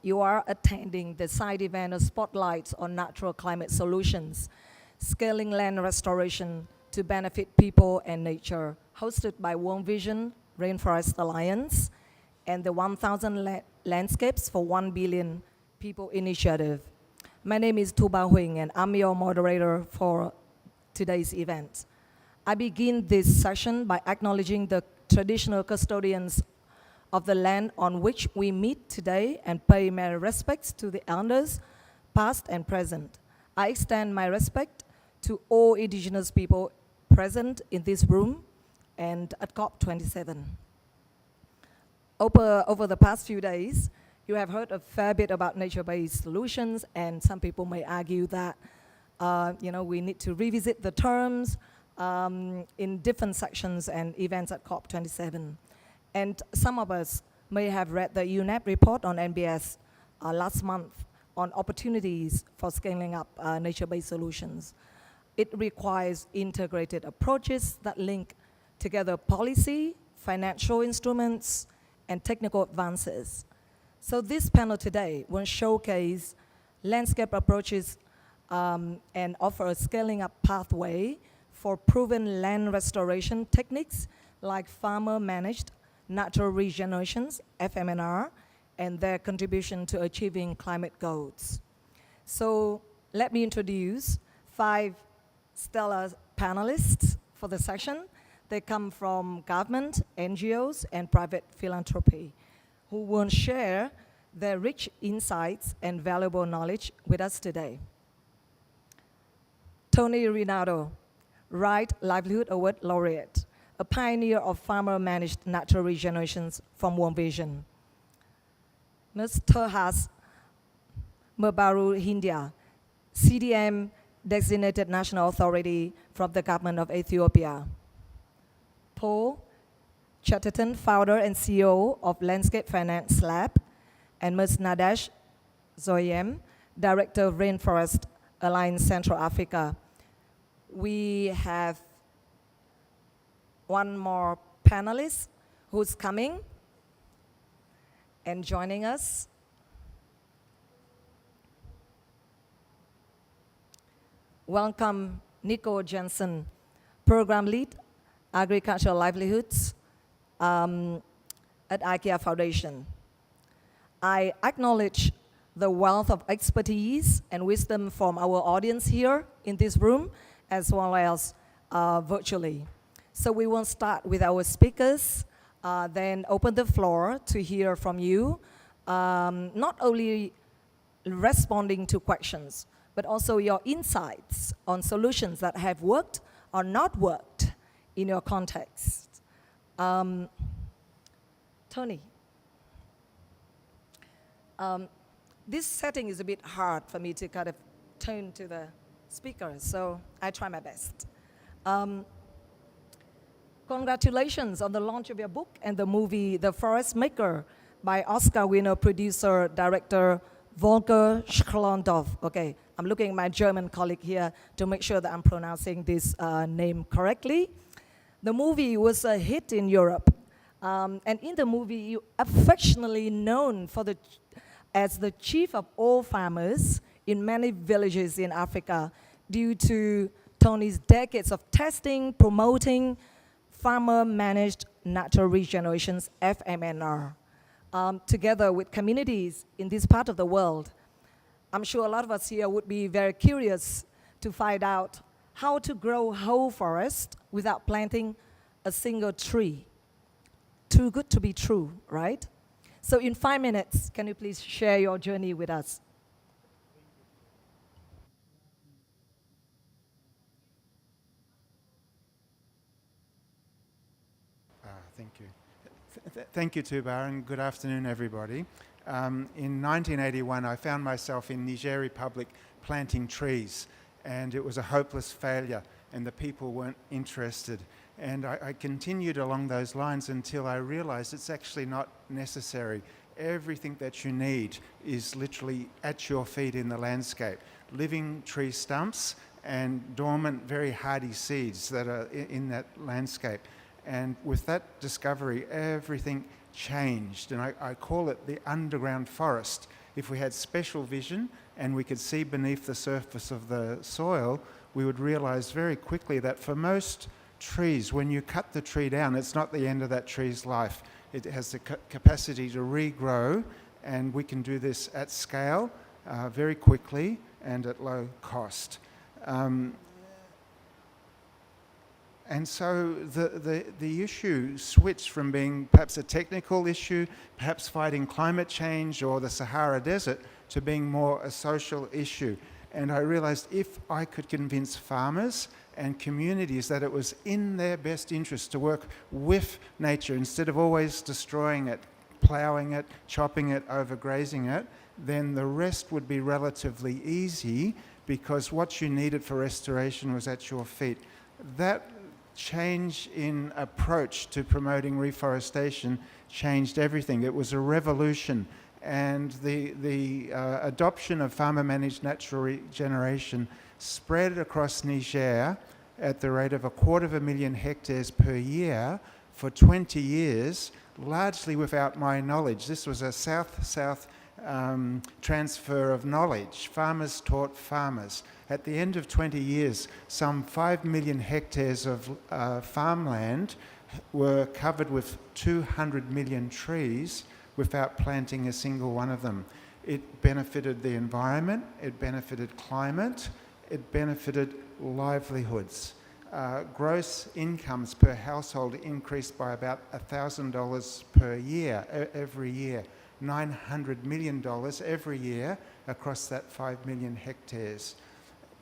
You are attending the side event of Spotlights on Natural Climate Solutions, Scaling Land Restoration to Benefit People and Nature, hosted by World Vision Rainforest Alliance and the 1,000 Landscapes for 1 Billion People initiative. My name is Tu Ba Huing, and I'm your moderator for today's event. I begin this session by acknowledging the traditional custodians of the land on which we meet today and pay my respects to the elders, past and present. I extend my respect to all indigenous people present in this room and at COP27. Over the past few days, you have heard a fair bit about nature-based solutions, and some people may argue that we need to revisit the terms in different sections and events at COP27. And some of us may have read the UNEP report on NBS last month on opportunities for scaling up nature-based solutions. It requires integrated approaches that link together policy, financial instruments, and technical advances. So this panel today will showcase landscape approaches and offer a scaling up pathway for proven land restoration techniques like farmer-managed natural regeneration, FMNR, and their contribution to achieving climate goals. So let me introduce 5 stellar panelists for the session. They come from government, NGOs, and private philanthropy, who will share their rich insights and valuable knowledge with us today. Tony Rinaudo, Right Livelihood Award Laureate, a pioneer of farmer-managed natural regeneration from World Vision. Ms. Terhas Merbaru Hindia, CDM designated national authority from the government of Ethiopia. Paul Chatterton, founder and CEO of Landscape Finance Lab, and Ms. Nadesh Zoyem, director of Rainforest Alliance Central Africa. We have one more panelist who's coming and joining us. Welcome, Nico Jensen, Program Lead, Agricultural Livelihoods at ACIAR Foundation. I acknowledge the wealth of expertise and wisdom from our audience here in this room, as well as virtually. So we will start with our speakers, then open the floor to hear from you, not only responding to questions, but also your insights on solutions that have worked or not worked in your context. Tony, this setting is a bit hard for me to kind of tune to the speakers, so I try my best. Congratulations on the launch of your book and the movie The Forest Maker by Oscar winner producer director Volker Schlondorf. Okay, I'm looking at my German colleague here to make sure that I'm pronouncing this name correctly. The movie was a hit in Europe, and in the movie you affectionately known as the chief of all farmers in many villages in Africa due to Tony's decades of testing, promoting farmer-managed natural regenerations, FMNR, together with communities in this part of the world. I'm sure a lot of us here would be very curious to find out how to grow whole forest without planting a single tree. Too good to be true, right? So in 5 minutes, can you please share your journey with us? Thank you. Thank you, Tuba, and good afternoon, everybody. In 1981, I found myself in Niger Republic planting trees, and it was a hopeless failure, and the people weren't interested. And I continued along those lines until I realized it's actually not necessary. Everything that you need is literally at your feet in the landscape. Living tree stumps and dormant, very hardy seeds that are in that landscape. And with that discovery, everything changed. And I call it the underground forest. If we had special vision and we could see beneath the surface of the soil, we would realize very quickly that for most trees, when you cut the tree down, it's not the end of that tree's life. It has the capacity to regrow, and we can do this at scale, very quickly and at low cost. And so the issue switched from being perhaps a technical issue, perhaps fighting climate change or the Sahara Desert, to being more a social issue. And I realized if I could convince farmers and communities that it was in their best interest to work with nature instead of always destroying it, ploughing it, chopping it, overgrazing it, then the rest would be relatively easy, because what you needed for restoration was at your feet. That change in approach to promoting reforestation changed everything. It was a revolution. And the adoption of farmer-managed natural regeneration spread across Niger at the rate of 250,000 hectares per year for 20 years, largely without my knowledge. This was a south-south transfer of knowledge. Farmers taught farmers. At the end of 20 years, some 5 million hectares of farmland were covered with 200 million trees without planting a single one of them. It benefited the environment, it benefited climate, it benefited livelihoods. Gross incomes per household increased by about $1,000 per year, every year. $900 million every year across that 5 million hectares.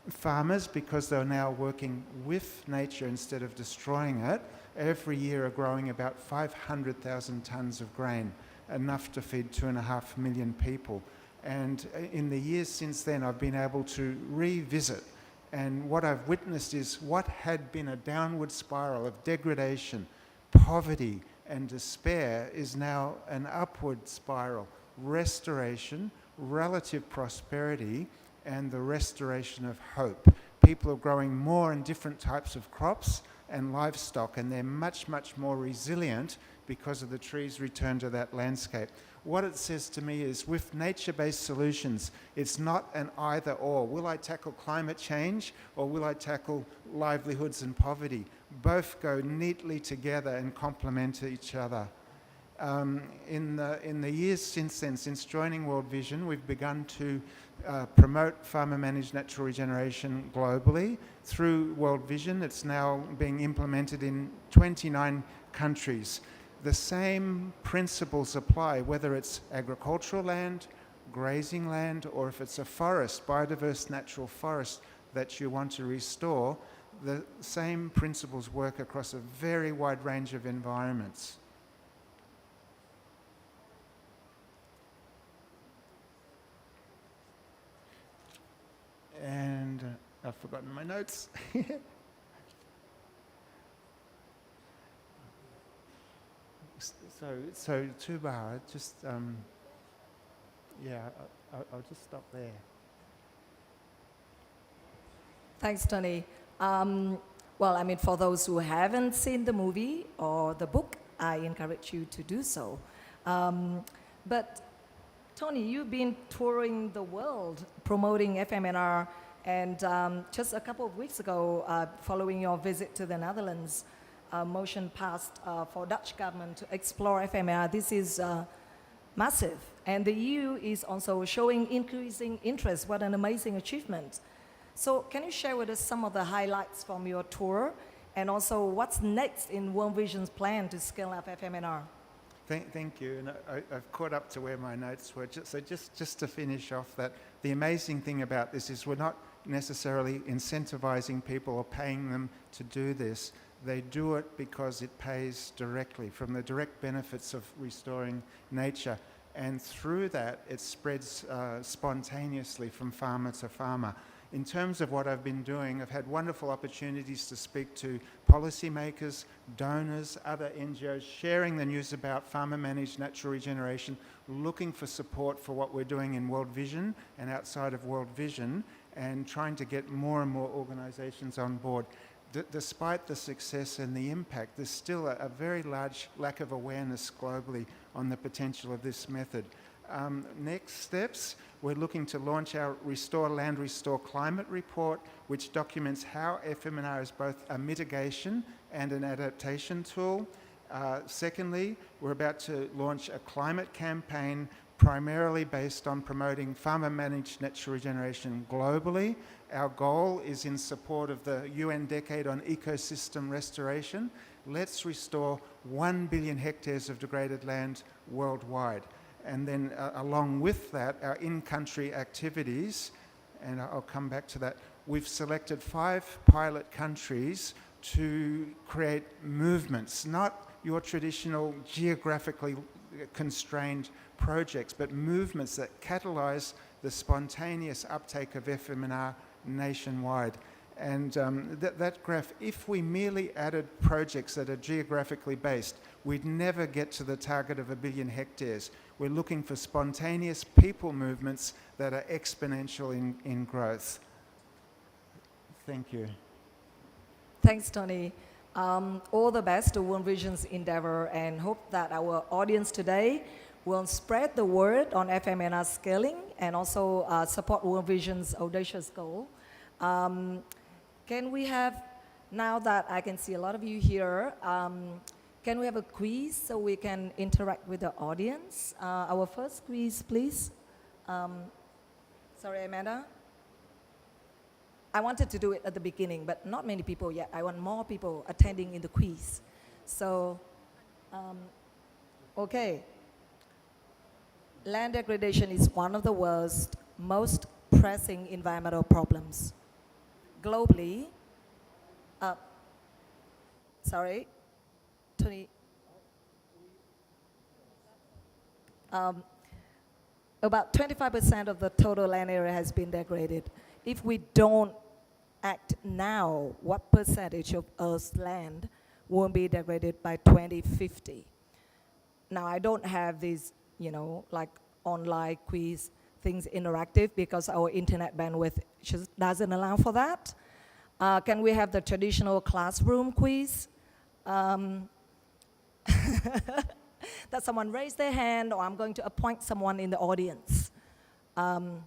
Farmers, because they're now working with nature instead of destroying it, every year are growing about 500,000 tonnes of grain, enough to feed 2.5 million people. And in the years since then, I've been able to revisit, and what I've witnessed is what had been a downward spiral of degradation, poverty, and despair is now an upward spiral. Restoration, relative prosperity, and the restoration of hope. People are growing more and different types of crops and livestock, and they're much, much more resilient because of the trees' return to that landscape. What it says to me is, with nature-based solutions, it's not an either-or. Will I tackle climate change, or will I tackle livelihoods and poverty? Both go neatly together and complement each other. In the years since then, since joining World Vision, we've begun to promote farmer-managed natural regeneration globally. Through World Vision, it's now being implemented in 29 countries. The same principles apply, whether it's agricultural land, grazing land, or if it's a forest, biodiverse natural forest that you want to restore. The same principles work across a very wide range of environments. And I've forgotten my notes. So Tuba, just, yeah, I'll just stop there. Thanks, Tony. Well, I mean, for those who haven't seen the movie or the book, I encourage you to do so. But Tony, you've been touring the world promoting FMNR, and just a couple of weeks ago, following your visit to the Netherlands, a motion passed for Dutch government to explore FMNR. This is massive, and the EU is also showing increasing interest. What an amazing achievement. So can you share with us some of the highlights from your tour, and also what's next in World Vision's plan to scale up FMNR? Thank you, and I've caught up to where my notes were. Just to finish off, that the amazing thing about this is we're not necessarily incentivizing people or paying them to do this. They do it because it pays directly from the direct benefits of restoring nature, and through that it spreads spontaneously from farmer to farmer. In terms of what I've been doing, I've had wonderful opportunities to speak to policymakers, donors, other NGOs, sharing the news about farmer-managed natural regeneration, looking for support for what we're doing in World Vision and outside of World Vision, and trying to get more and more organizations on board. despite the success and the impact, there's still a very large lack of awareness globally on the potential of this method. Next steps, we're looking to launch our Restore Land, Restore Climate report, which documents how FMNR is both a mitigation and an adaptation tool. Secondly, we're about to launch a climate campaign primarily based on promoting farmer-managed natural regeneration globally. Our goal is in support of the UN Decade on Ecosystem Restoration. Let's restore 1 billion hectares of degraded land worldwide. And then along with that, our in-country activities, and I'll come back to that, we've selected 5 pilot countries to create movements, not your traditional geographically constrained projects, but movements that catalyze the spontaneous uptake of FMNR nationwide. And that graph, if we merely added projects that are geographically based, we'd never get to the target of 1 billion hectares. We're looking for spontaneous people movements that are exponential in growth. Thank you. Thanks, Tony. All the best to World Vision's endeavor, and hope that our audience today will spread the word on FMNR scaling and also support World Vision's audacious goal. Can we have, now that I can see a lot of you here, can we have a quiz so we can interact with the audience? Our first quiz, please. Sorry, Amanda. I wanted to do it at the beginning, but not many people yet. I want more people attending in the quiz. So, okay. Land degradation is one of the world's most pressing environmental problems. Globally, sorry, Tony. About 25% of the total land area has been degraded. If we don't act now, what percentage of Earth's land won't be degraded by 2050? Now, I don't have these, like online quiz things interactive because our internet bandwidth just doesn't allow for that. Can we have the traditional classroom quiz? That someone raise their hand, or I'm going to appoint someone in the audience. I'm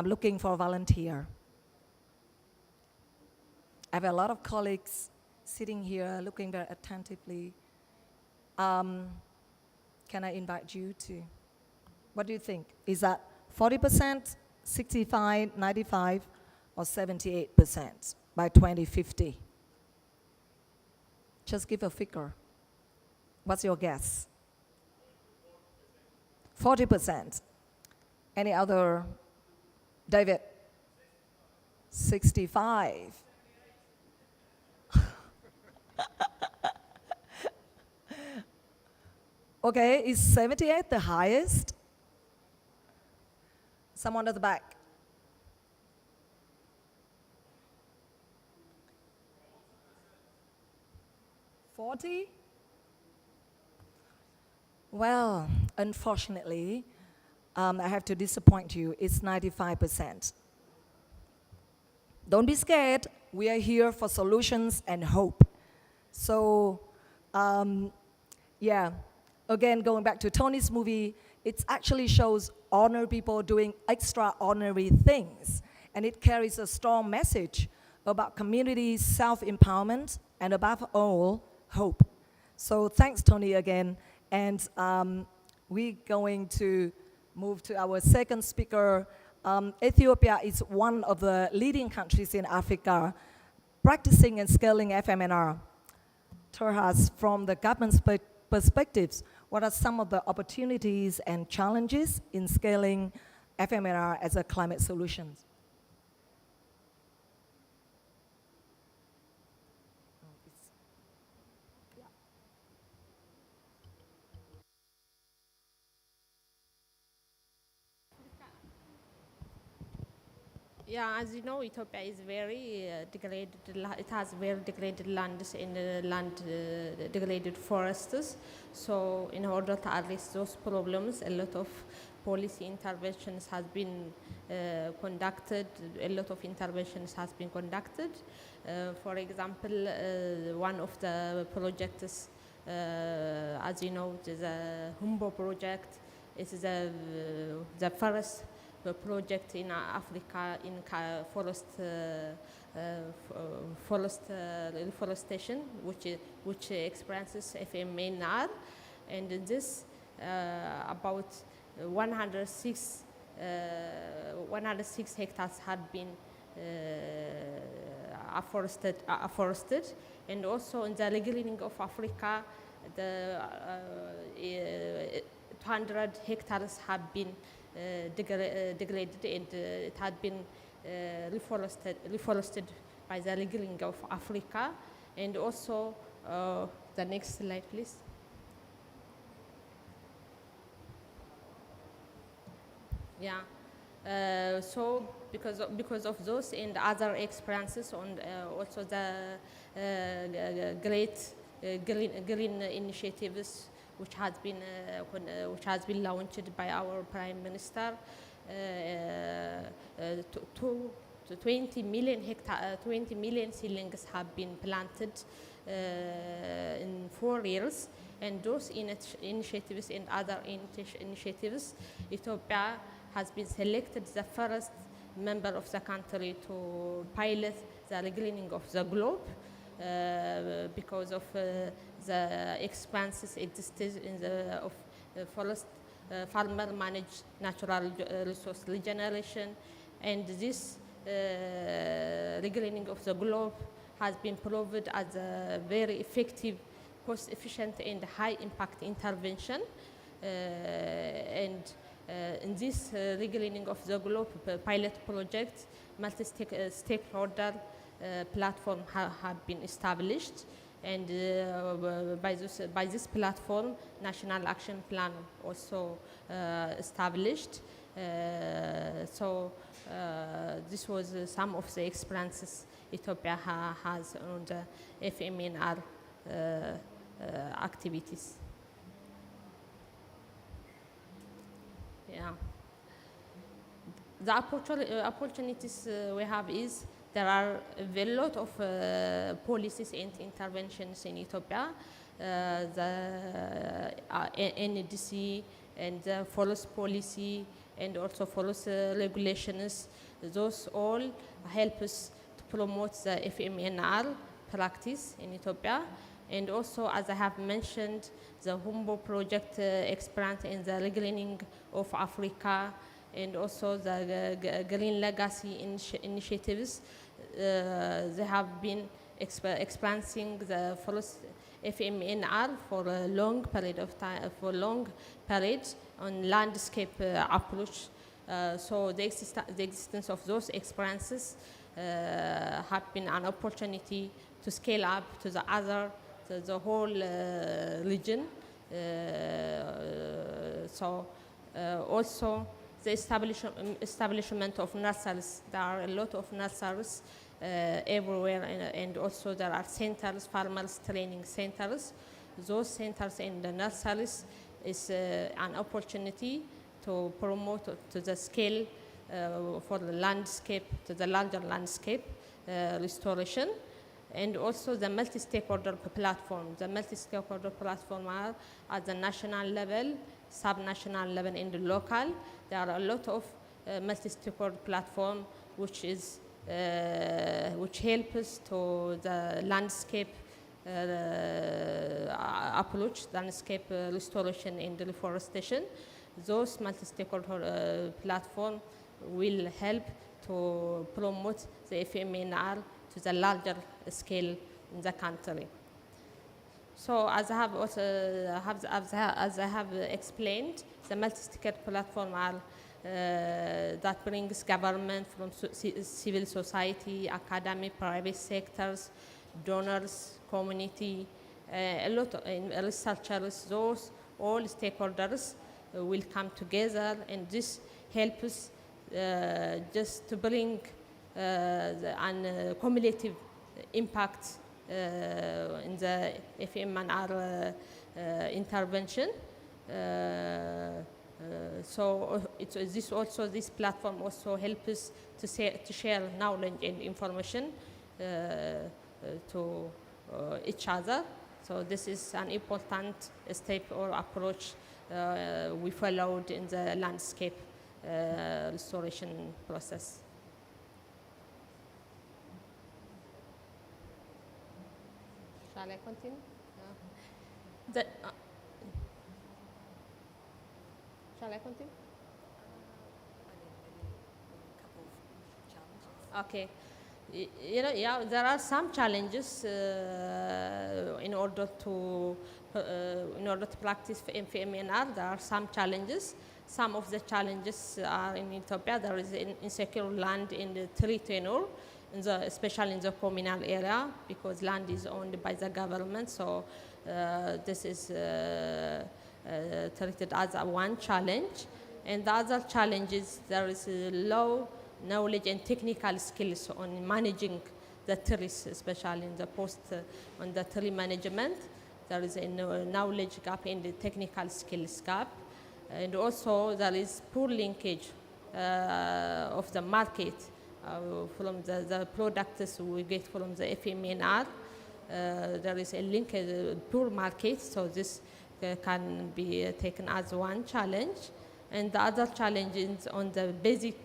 looking for a volunteer. I have a lot of colleagues sitting here looking very attentively. Can I invite you to? What do you think? Is that 40%, 65, 95, or 78% by 2050? Just give a figure. What's your guess? 40%. Any other? David? 65. Okay, is 78 the highest? Someone at the back. 40? Well, unfortunately, I have to disappoint you. It's 95%. Don't be scared. We are here for solutions and hope. So, yeah, again, going back to Tony's movie, it actually shows ordinary people doing extraordinary things. And it carries a strong message about community self-empowerment and above all, hope. So thanks, Tony, again. And we're going to move to our second speaker. Ethiopia is one of the leading countries in Africa practicing and scaling FMNR. Terhas, from the government's perspectives, what are some of the opportunities and challenges in scaling FMNR as a climate solution? Yeah, as you know, Ethiopia is very degraded. It has very degraded lands and degraded forests. So, in order to address those problems, a lot of policy interventions has been conducted. A lot of interventions has been conducted. For example, one of the projects, as you know, the Humbo project. It is the first project in Africa in forest reforestation, which experiences FMNR, and in this about 106 hectares had been afforested, and also in the regreening of Africa, the 200 hectares have been degraded, and it had been reforested by the regreening of Africa. And also, the next slide, please. Yeah. So because of those and other experiences, on also the great green initiatives which has been launched by our Prime Minister, 20 million seedlings have been planted in 4 years, and those initiatives and other initiatives, Ethiopia has been selected the first member of the country to pilot the regreening of the globe because of the expenses existed in of forest farmer managed natural resource regeneration, and this regreening of the globe has been proved as a very effective, cost-efficient, and high-impact intervention. And in this regreening of the globe pilot project, multi-stakeholder platform have been established, and by this platform, national action plan also established. So this was some of the experiences Ethiopia has on the FMNR activities. Yeah. The opportunities we have is there are a lot of policies and interventions in Ethiopia. The NDC and the forest policy and also forest regulations, those all help us to promote the FMNR practice in Ethiopia. And also, as I have mentioned, the Humbo project experience in the regreening of Africa, and also the green legacy initiatives, they have been experiencing the forest FMNR for a long period of time, on landscape approach. So the existence of those experiences have been an opportunity to scale up to the whole region. Also, the establishment of nurseries. There are a lot of nurseries everywhere, and also there are centers, farmers training centers. Those centers and the nurseries is an opportunity to promote to the scale for the landscape, to the larger landscape restoration. And also the multi-stakeholder platform. The multi-stakeholder platform are at the national level, sub-national level, and the local. There are a lot of multi-stakeholder platform which helps to the landscape approach, landscape restoration and reforestation. Those multi-stakeholder platform will help to promote the FMNR to the larger scale in the country. So as I have explained, the multi-stakeholder platform are that brings government from civil society, academic, private sectors, donors, community, a lot of researchers. Those all stakeholders will come together, and this helps just to bring an cumulative impact in the FMNR intervention. So this platform also helps us to share knowledge and information to each other. So this is an important step or approach we followed in the landscape restoration process. Shall I continue? Shall I continue? Okay. There are some challenges in order to practice FMNR. There are some challenges. Some of the challenges are in Ethiopia. There is insecure land in the tree tenure, especially in the communal area, because land is owned by the government. So this is treated as one challenge. And the other challenge is there is low knowledge and technical skills on managing the trees, especially in the on the tree management. There is a knowledge gap and the technical skills gap. And also there is poor linkage of the market from the products we get from the FMNR. There is a poor market, so this can be taken as one challenge. And the other challenge is on the basic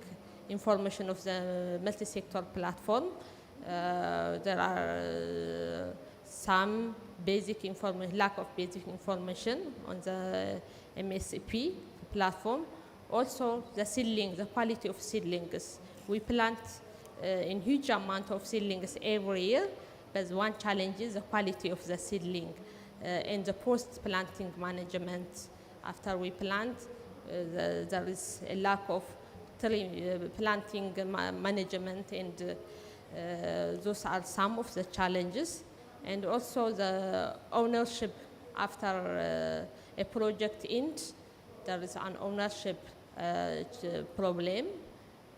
information of the multi-sector platform. There are some basic information, lack of basic information on the MSP platform. Also the seedling, the quality of seedlings. We plant in huge amount of seedlings every year, but one challenge is the quality of the seedling and the post-planting management. After we plant, there is a lack of planting management, and those are some of the challenges. And also the ownership after a project ends, there is an ownership problem,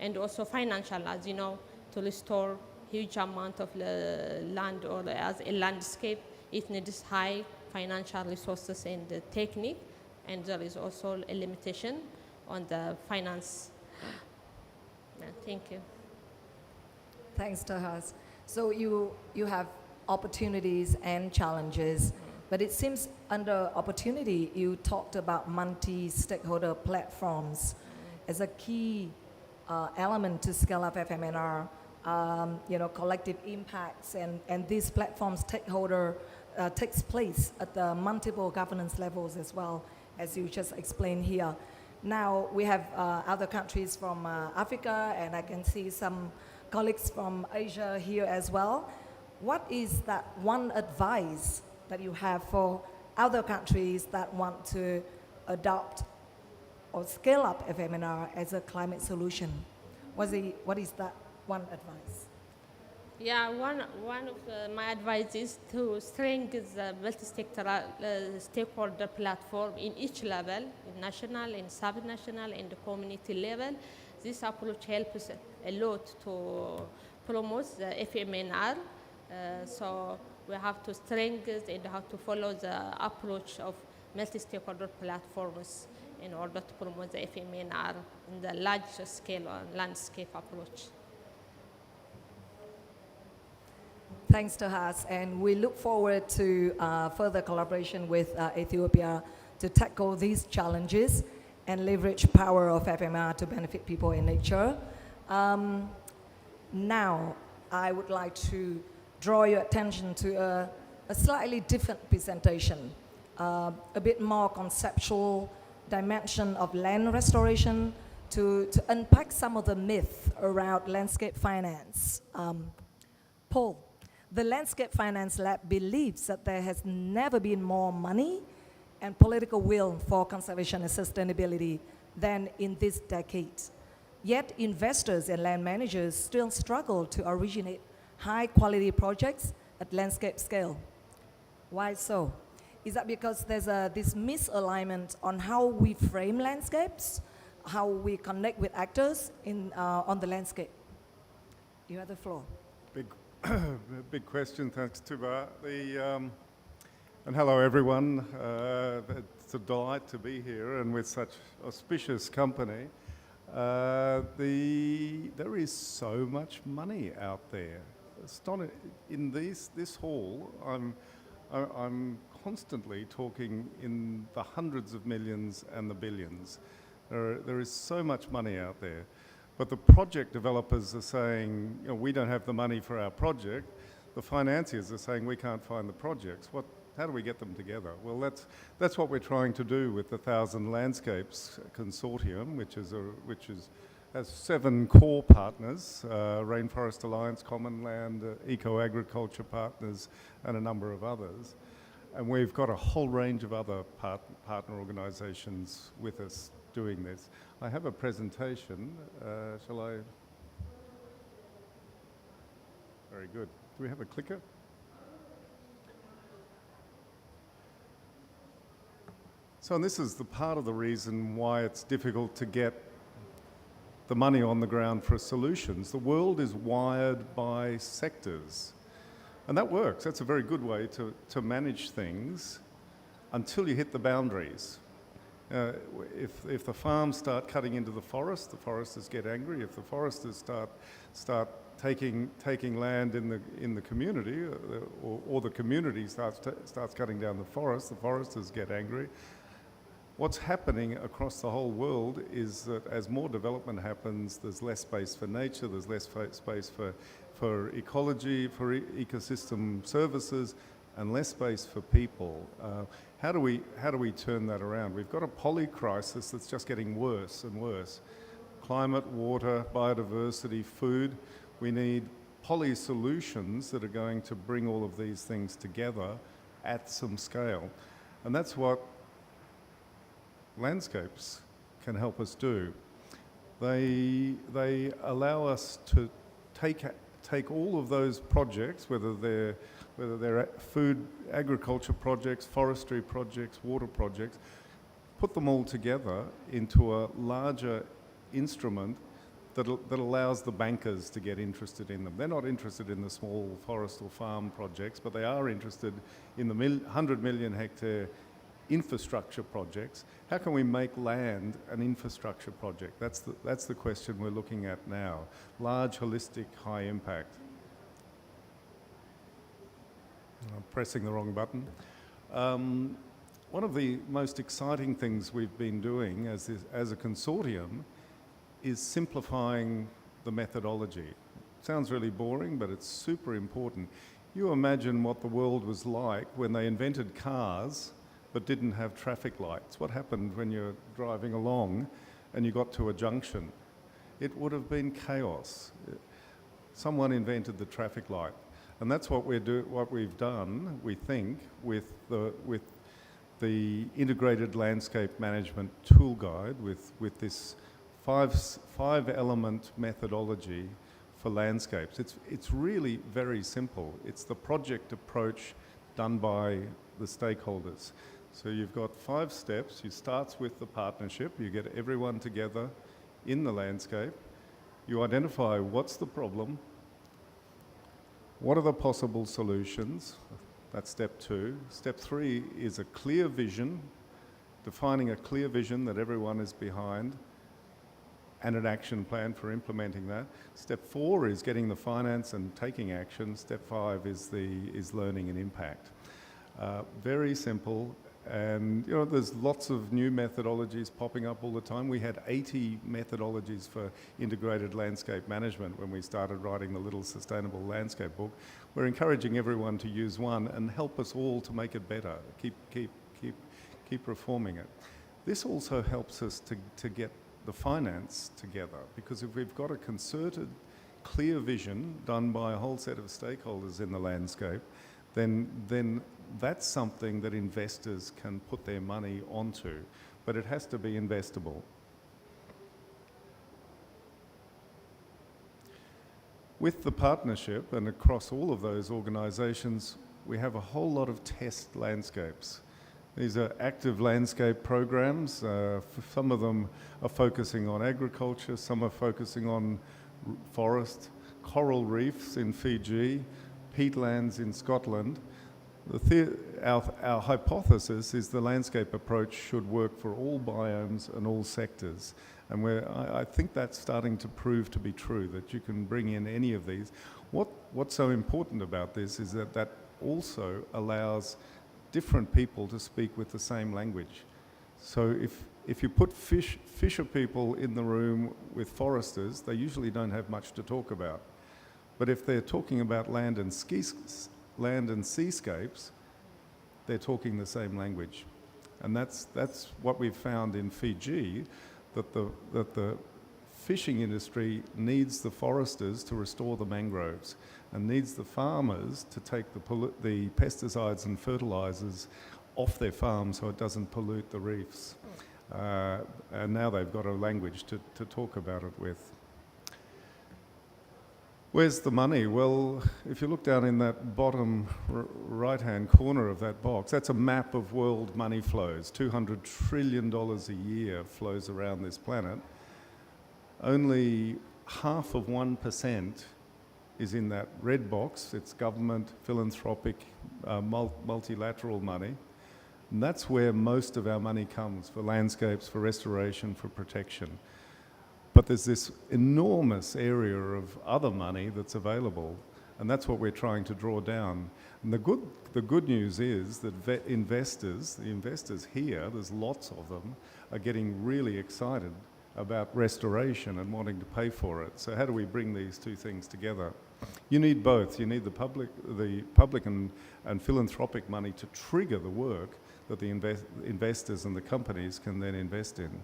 and also financial, as you know, to restore huge amount of land or as a landscape, it needs high financial resources and technique, and there is also a limitation on the finance. Thank you. Thanks, Tahas. So you have opportunities and challenges, but it seems under opportunity, you talked about multi-stakeholder platforms as a key element to scale up FMNR, collective impacts, and these platforms takes place at the multiple governance levels as well, as you just explained here. Now we have other countries from Africa, and I can see some colleagues from Asia here as well. What is that one advice that you have for other countries that want to adopt or scale up FMNR as a climate solution? What is that one advice? Yeah, one of my advice is to strengthen the multi-sectoral stakeholder platform in each level, in national, in sub-national, and the community level. This approach helps a lot to promote the FMNR. So we have to strengthen and have to follow the approach of multi-stakeholder platforms in order to promote the FMNR in the large scale landscape approach. Thanks, Tahas, and we look forward to further collaboration with Ethiopia to tackle these challenges and leverage power of FMNR to benefit people in nature. Now, I would like to draw your attention to a slightly different presentation, a bit more conceptual dimension of land restoration to unpack some of the myths around landscape finance. Paul, the Landscape Finance Lab believes that there has never been more money and political will for conservation and sustainability than in this decade. Yet investors and land managers still struggle to originate high-quality projects at landscape scale. Why so? Is that because there's this misalignment on how we frame landscapes? how we connect with actors on the landscape. You have the floor. Big, big question. Thanks, Tuba. And hello, everyone. It's a delight to be here and with such auspicious company. There is so much money out there. In this hall, I'm constantly talking in the hundreds of millions and the billions. There is so much money out there. But the project developers are saying, we don't have the money for our project. The financiers are saying we can't find the projects. How do we get them together? Well, that's what we're trying to do with the 1,000 Landscapes Consortium, which has 7 core partners, Rainforest Alliance, Common Land, Eco-Agriculture Partners, and a number of others. And we've got a whole range of other partner organisations with us doing this. I have a presentation. Shall I? Very good. Do we have a clicker? So, and this is the part of the reason why it's difficult to get the money on the ground for solutions. The world is wired by sectors. And that works. That's a very good way to manage things until you hit the boundaries. If the farms start cutting into the foresters get angry. If the foresters start taking land in the community, or the community starts cutting down the foresters get angry. What's happening across the whole world is that as more development happens, there's less space for nature, there's less space for ecology, for ecosystem services, and less space for people. How do we turn that around? We've got a poly crisis that's just getting worse and worse. Climate, water, biodiversity, food. We need poly solutions that are going to bring all of these things together at some scale. And that's what landscapes can help us do. They allow us to take all of those projects, whether they're food, agriculture projects, forestry projects, water projects, put them all together into a larger instrument that allows the bankers to get interested in them. They're not interested in the small forest or farm projects, but they are interested in the 100 million hectare infrastructure projects. How can we make land an infrastructure project? That's the question we're looking at now. Large, holistic, high impact. I'm pressing the wrong button. One of the most exciting things we've been doing as a consortium is simplifying the methodology. Sounds really boring, but it's super important. You imagine what the world was like when they invented cars but didn't have traffic lights. What happened when you're driving along and you got to a junction? It would have been chaos. Someone invented the traffic light. And that's what we've done, we think, with the integrated landscape management tool guide, with this five element methodology for landscapes. It's really very simple. It's the project approach done by the stakeholders. So you've got 5 steps. You start with the partnership. You get everyone together in the landscape. You identify what's the problem, what are the possible solutions. That's step 2. Step 3 is a clear vision, defining a clear vision that everyone is behind, and an action plan for implementing that. Step 4 is getting the finance and taking action. Step 5 is learning and impact. Very simple. And there's lots of new methodologies popping up all the time. We had 80 methodologies for integrated landscape management when we started writing the little sustainable landscape book. We're encouraging everyone to use one and help us all to make it better. Keep reforming it. This also helps us to get the finance together, because if we've got a concerted, clear vision done by a whole set of stakeholders in the landscape, then that's something that investors can put their money onto, but it has to be investable. With the partnership and across all of those organisations, we have a whole lot of test landscapes. These are active landscape programs. Some of them are focusing on agriculture, some are focusing on forest, coral reefs in Fiji, peatlands in Scotland. Our hypothesis is the landscape approach should work for all biomes and all sectors. And I think that's starting to prove to be true, that you can bring in any of these. What's so important about this is that also allows different people to speak with the same language. So if you put fisher people in the room with foresters, they usually don't have much to talk about. But if they're talking about land and seascapes, they're talking the same language. And that's what we've found in Fiji, that the fishing industry needs the foresters to restore the mangroves and needs the farmers to take the pesticides and fertilizers off their farm so it doesn't pollute the reefs. And now they've got a language to talk about it with. Where's the money? Well, if you look down in that bottom right-hand corner of that box, that's a map of world money flows. $200 trillion a year flows around this planet. Only 0.5% is in that red box. It's government, philanthropic, multilateral money. And that's where most of our money comes, for landscapes, for restoration, for protection. But there's this enormous area of other money that's available, and that's what we're trying to draw down. And the good news is that the investors here, there's lots of them, are getting really excited about restoration and wanting to pay for it. So how do we bring these two things together? You need both. You need the public and philanthropic money to trigger the work that the investors and the companies can then invest in.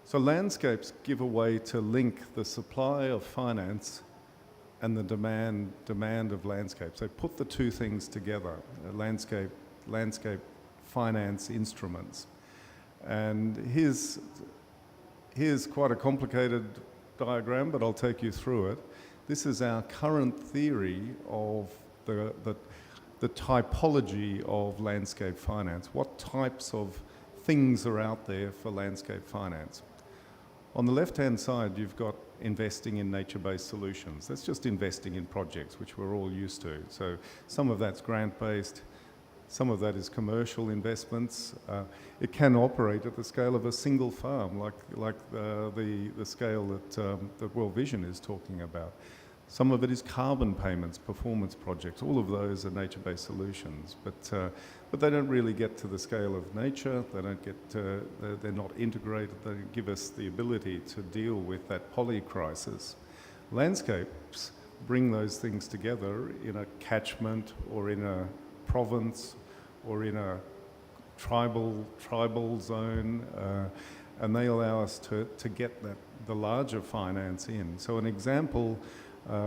So landscapes give a way to link the supply of finance and the demand of landscapes. They put the two things together, landscape finance instruments. And here's quite a complicated diagram, but I'll take you through it. This is our current theory of the typology of landscape finance. What types of things are out there for landscape finance? On the left-hand side, you've got investing in nature-based solutions. That's just investing in projects, which we're all used to. So some of that's grant-based, some of that is commercial investments. It can operate at the scale of a single farm, like the scale that World Vision is talking about. Some of it is carbon payments, performance projects. All of those are nature-based solutions, but they don't really get to the scale of nature. They don't get. They're not integrated. They don't give us the ability to deal with that polycrisis. Landscapes bring those things together in a catchment or in a province or in a tribal zone, and they allow us to get the larger finance in. So an example.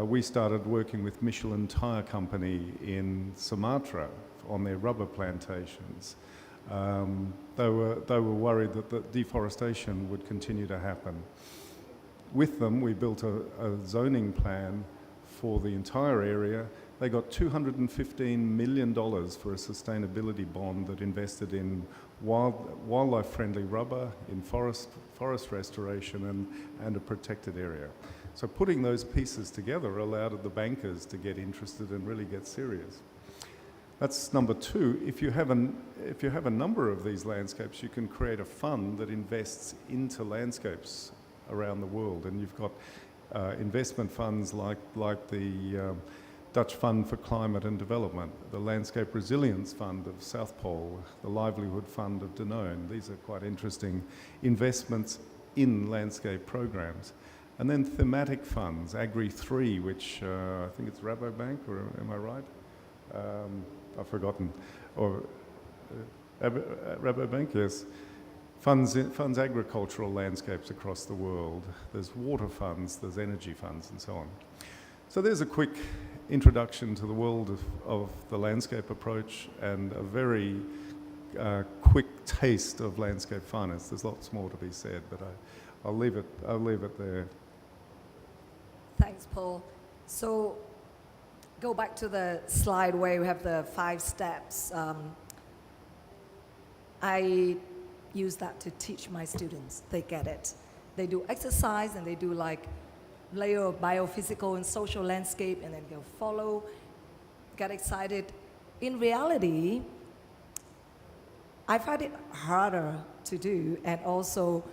We started working with Michelin Tire Company in Sumatra on their rubber plantations. They were worried that the deforestation would continue to happen. With them, we built a zoning plan for the entire area. They got $215 million for a sustainability bond that invested in wildlife-friendly rubber, in forest restoration and a protected area. So putting those pieces together allowed the bankers to get interested and really get serious. That's number two. If you have a number of these landscapes, you can create a fund that invests into landscapes around the world. And you've got investment funds like the Dutch Fund for Climate and Development, the Landscape Resilience Fund of South Pole, the Livelihood Fund of Danone. These are quite interesting investments in landscape programs. And then thematic funds, Agri3, which I think it's Rabobank, or am I right? I've forgotten. Or Rabobank, yes. Funds agricultural landscapes across the world. There's water funds, there's energy funds, and so on. So there's a quick introduction to the world of the landscape approach and a very quick taste of landscape finance. There's lots more to be said, but I'll leave it there. Thanks, Paul. So go back to the slide where we have the 5 steps. I use that to teach my students. They get it. They do exercise and they do like layer of biophysical and social landscape, and then they'll follow, get excited. In reality, I find it harder to do, and also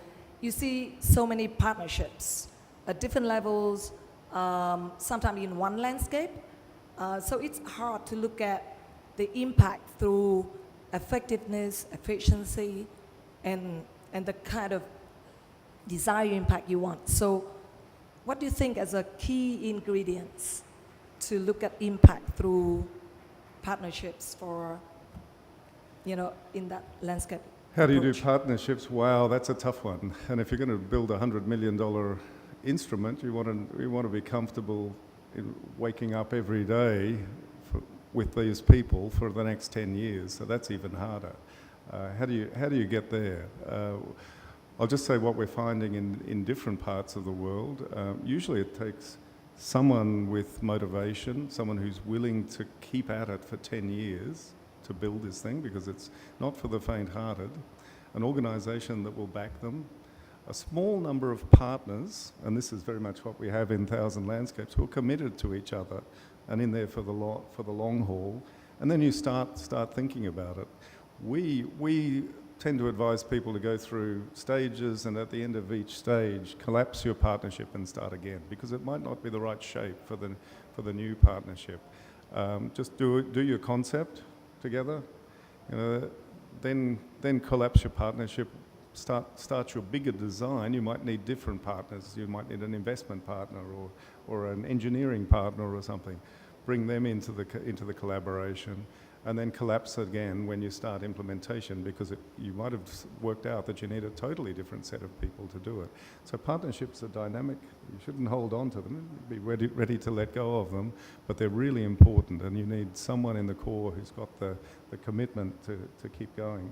you see so many partnerships at different levels, sometimes in one landscape. So it's hard to look at the impact through effectiveness, efficiency, and the kind of desired impact you want. So what do you think as a key ingredients to look at impact through partnerships for, in that landscape? How do you do approach? partnerships? Wow, that's a tough one. And if you're going to build a $100 million instrument, you want to be comfortable in waking up every day with these people for the next 10 years. So that's even harder. How do you get there? I'll just say what we're finding in different parts of the world. Usually it takes someone with motivation, someone who's willing to keep at it for 10 years to build this thing, because it's not for the faint-hearted, an organisation that will back them, a small number of partners, and this is very much what we have in Thousand Landscapes, who are committed to each other and in there for the long haul, and then you start thinking about it. We tend to advise people to go through stages, and at the end of each stage, collapse your partnership and start again, because it might not be the right shape for the new partnership. Just do your concept together, then collapse your partnership. Start your bigger design. You might need different partners. You might need an investment partner or an engineering partner or something. Bring them into the collaboration, and then collapse again when you start implementation, because you might have worked out that you need a totally different set of people to do it. So partnerships are dynamic. You shouldn't hold on to them. Be ready to let go of them, but they're really important, and you need someone in the core who's got the commitment to keep going.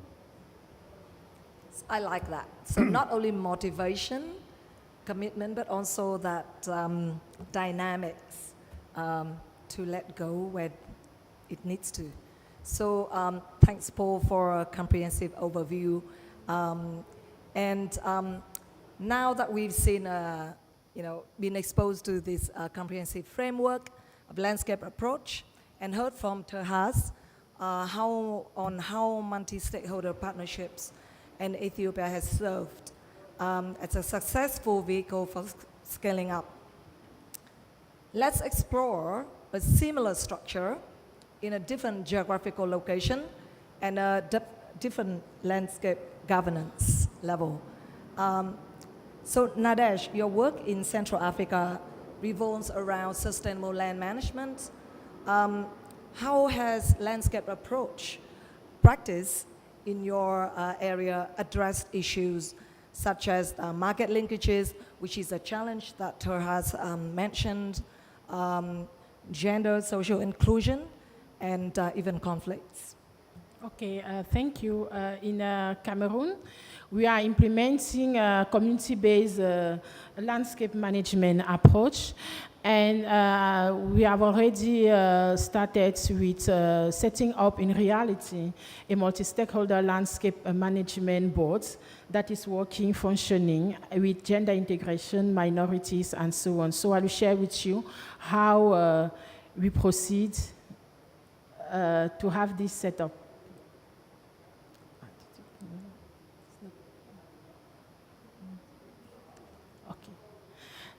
I like that. So not only motivation, commitment, but also that dynamics to let go where it needs to. So thanks, Paul, for a comprehensive overview. Now that we've seen, been exposed to this comprehensive framework of landscape approach and heard from Terhas how multi-stakeholder partnerships and Ethiopia has served as a successful vehicle for scaling up. Let's explore a similar structure in a different geographical location and a different landscape governance level. So Nadesh, your work in Central Africa revolves around sustainable land management. How has landscape approach practice in your area addressed issues such as market linkages, which is a challenge that Terhas mentioned, gender, social inclusion, and even conflicts? Okay, thank you. In Cameroon, we are implementing a community-based landscape management approach, and we have already started with setting up in reality a multi-stakeholder landscape management board that is working, functioning with gender integration, minorities, and so on. So I will share with you how we proceed to have this set up. Okay.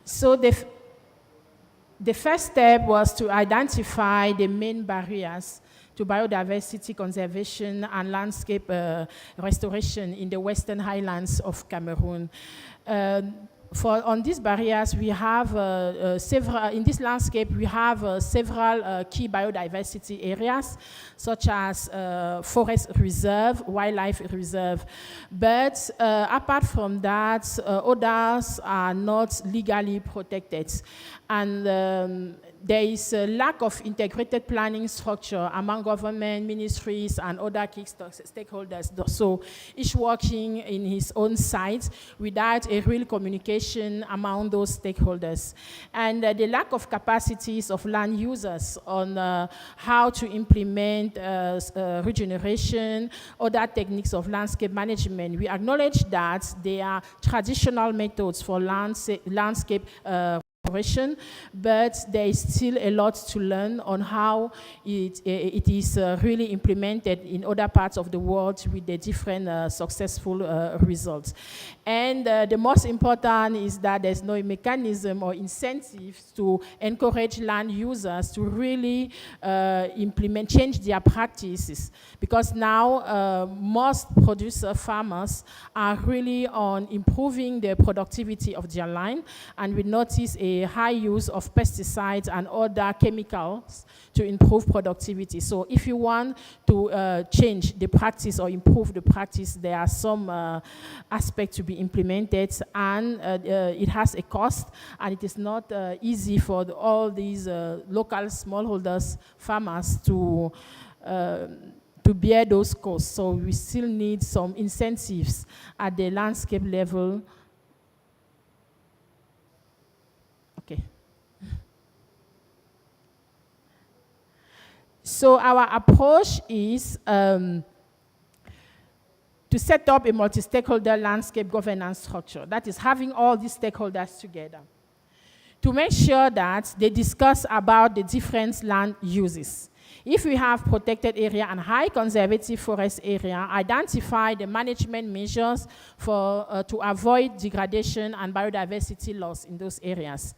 So the first step was to identify the main barriers to biodiversity conservation and landscape restoration in the Western Highlands of Cameroon. On these barriers, we have several, in this landscape, we have several key biodiversity areas, such as forest reserve, wildlife reserve. But apart from that, others are not legally protected. And there is a lack of integrated planning structure among government, ministries, and other key stakeholders. So each working in his own site without a real communication communication among those stakeholders. And the lack of capacities of land users on how to implement regeneration, other techniques of landscape management. We acknowledge that there are traditional methods for landscape restoration, but there is still a lot to learn on how it is really implemented in other parts of the world with the different successful results. And the most important is that there's no mechanism or incentives to encourage land users to really change their practices. Because now most farmers are really on improving the productivity of their land, and we notice a high use of pesticides and other chemicals to improve productivity. So if you want to change the practice or improve the practice, there are some aspects to be implemented, and it has a cost, and it is not easy for all these local smallholders farmers to bear those costs. So we still need some incentives at the landscape level. Okay. So our approach is to set up a multi-stakeholder landscape governance structure. That is having all these stakeholders together to make sure that they discuss about the different land uses. If we have protected area and high conservative forest area, identify the management measures for, to avoid degradation and biodiversity loss in those areas.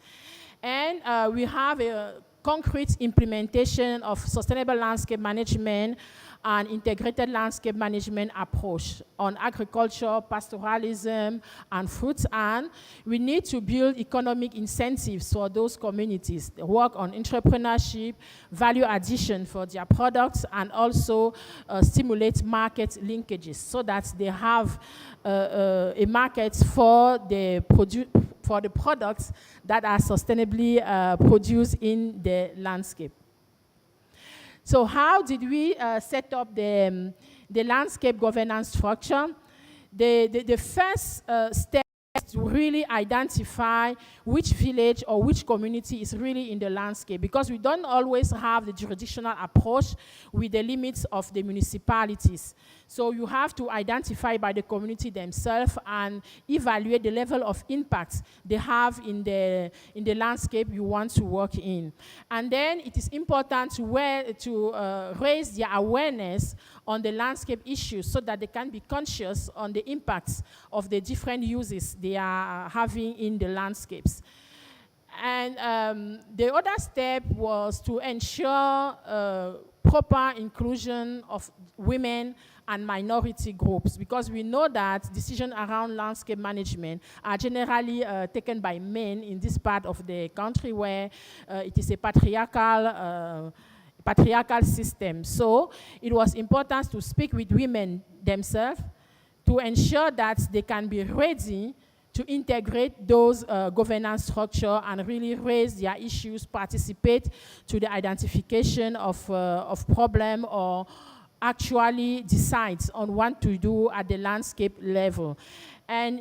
And we have a concrete implementation of sustainable landscape management and integrated landscape management approach on agriculture, pastoralism, and fruits. And we need to build economic incentives for those communities, work on entrepreneurship, value addition for their products, and also stimulate market linkages so that they have a market for the products that are sustainably produced in the landscape. So how did we set up the landscape governance structure? The first step is to really identify which village or which community is really in the landscape, because we don't always have the jurisdictional approach with the limits of the municipalities. So you have to identify by the community themselves and evaluate the level of impact they have in the landscape you want to work in. And then it is important to raise their awareness on the landscape issues so that they can be conscious on the impacts of the different uses they are having in the landscapes. And the other step was to ensure proper inclusion of women and minority groups, because we know that decisions around landscape management are generally taken by men in this part of the country where it is a patriarchal system. So it was important to speak with women themselves to ensure that they can be ready to integrate those governance structure and really raise their issues, participate to the identification of problem, or actually decides on what to do at the landscape level. And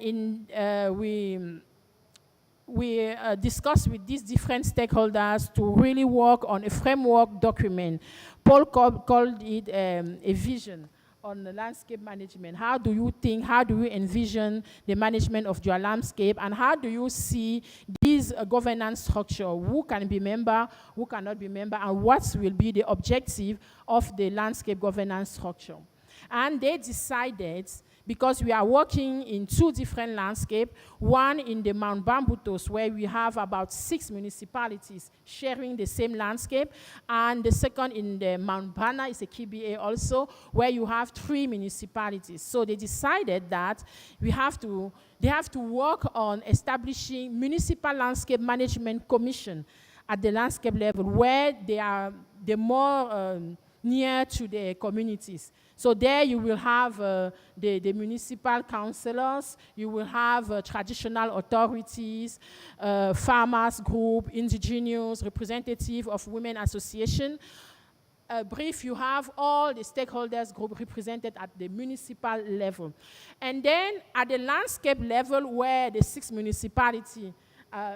we discussed with these different stakeholders to really work on a framework document. Paul called it a vision on the landscape management. How do you think, how do you envision the management of your landscape, and how do you see this governance structure? Who can be member, who cannot be member, and what will be the objective of the landscape governance structure? And they decided, because we are working in two different landscapes, one in the Mount Bambutos, where we have about 6 municipalities sharing the same landscape, and the second in the Mount Bana is a KBA also, where you have 3 municipalities. So they decided that they have to work on establishing municipal landscape management commission at the landscape level, where they are the more near to the communities. So there you will have the municipal councillors, you will have traditional authorities, farmers group, indigenous, representative of women association, brief, you have all the stakeholders group represented at the municipal level. And then at the landscape level, where the 6 municipalities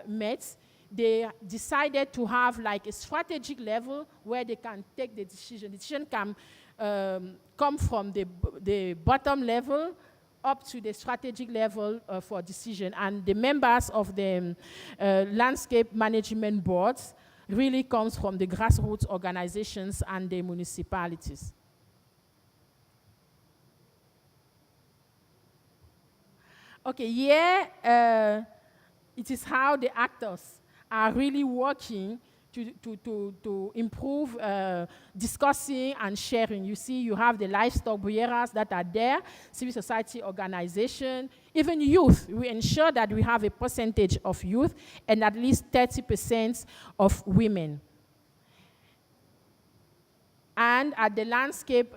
met, they decided to have like a strategic level where they can take the decision. The decision can come from the bottom level up to the strategic level for decision. And the members of the landscape management boards really comes from the grassroots organizations and the municipalities. Okay, here it is how the actors are really working to improve discussing and sharing. You see, you have the livestock breeders that are there, civil society organization, even youth. We ensure that we have a percentage of youth and at least 30% of women. And at the landscape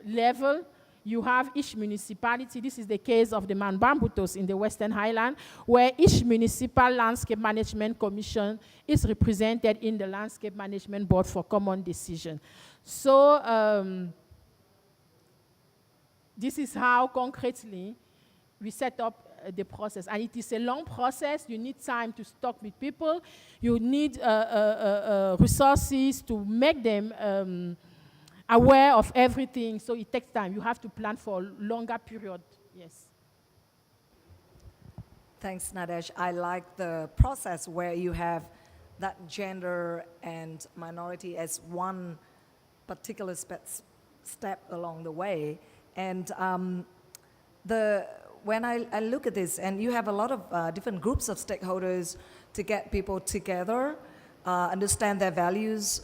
level, you have each municipality. This is the case of the Manbambutos in the Western Highland, where each municipal landscape management commission is represented in the landscape management board for common decision. So this is how concretely we set up the process. And it is a long process. You need time to talk with people. You need resources to make them aware of everything, so it takes time. You have to plan for a longer period, yes. Thanks, Nadesh. I like the process where you have that gender and minority as one particular step along the way. And when I look at this, and you have a lot of different groups of stakeholders to get people together, understand their values,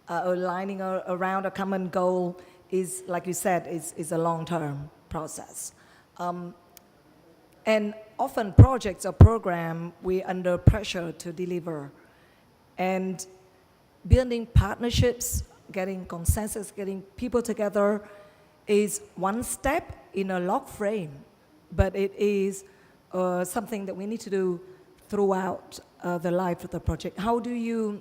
aligning around a common goal is, like you said, is a long-term process. And often projects or program, we're under pressure to deliver. And building partnerships, getting consensus, getting people together is one step in a log frame, but it is something that we need to do throughout the life of the project. How do you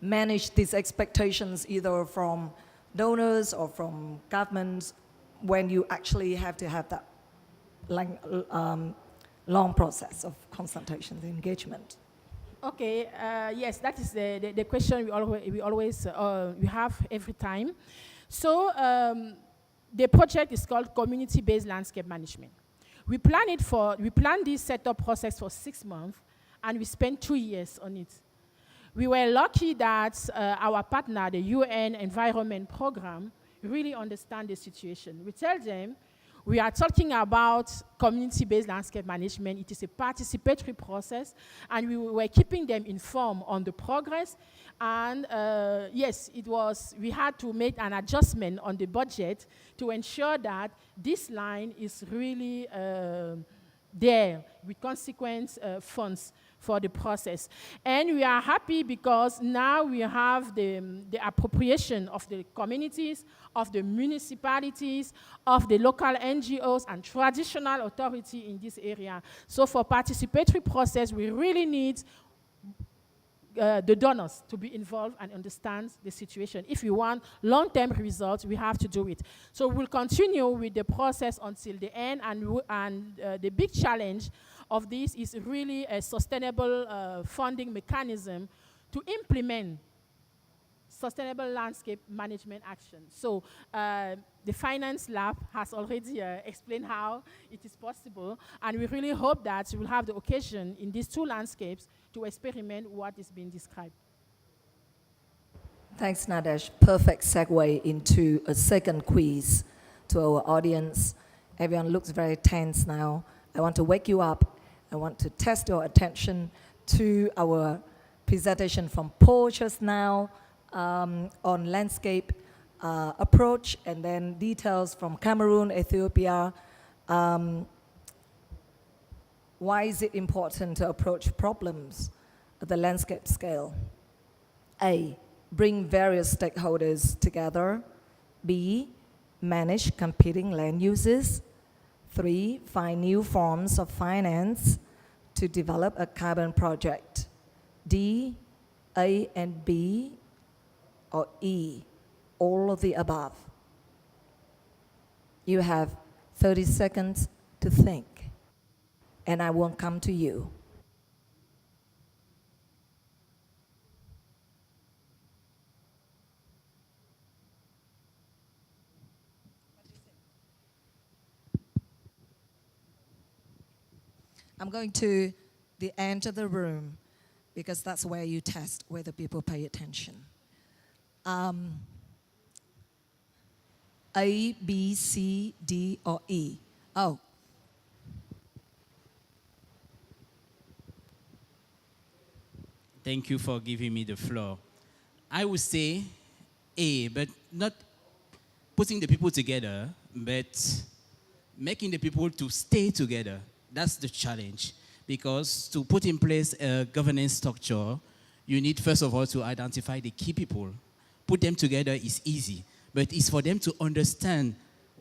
manage these expectations either from donors or from governments when you actually have to have that long process of consultation and engagement? Okay, yes, that is the question we always have every time. So the project is called Community-Based Landscape Management. We planned this setup process for 6 months, and we spent 2 years on it. We were lucky that our partner, the UN Environment Program, really understand the situation. We tell them, we are talking about community-based landscape management. It is a participatory process, and we were keeping them informed on the progress. And yes, we had to make an adjustment on the budget to ensure that this line is really there with consequent funds for the process. And we are happy because now we have the appropriation of the communities, of the municipalities, of the local NGOs and traditional authority in this area. So for participatory process, we really need the donors to be involved and understand the situation. If we want long-term results, we have to do it. So we'll continue with the process until the end, and the big challenge of this is really a sustainable funding mechanism to implement sustainable landscape management action. So the Finance Lab has already explained how it is possible, and we really hope that we'll have the occasion in these 2 landscapes to experiment what is being described. Thanks, Nadesh. Perfect segue into a second quiz to our audience. Everyone looks very tense now. I want to wake you up. I want to test your attention to our presentation from Paul just now on landscape approach, and then details from Cameroon, Ethiopia. Why is it important to approach problems at the landscape scale? A, bring various stakeholders together. B, manage competing land uses. 3, find new forms of finance to develop a carbon project. D, A and B or E, all of the above? You have 30 seconds to think, and I will come to you. I'm going to the end of the room because that's where you test whether people pay attention. A, B, C, D, or E? Oh. Thank you for giving me the floor. I would say A, but not putting the people together, but making the people to stay together. That's the challenge. Because to put in place a governance structure, you need, first of all, to identify the key people. Put them together is easy, but it's for them to understand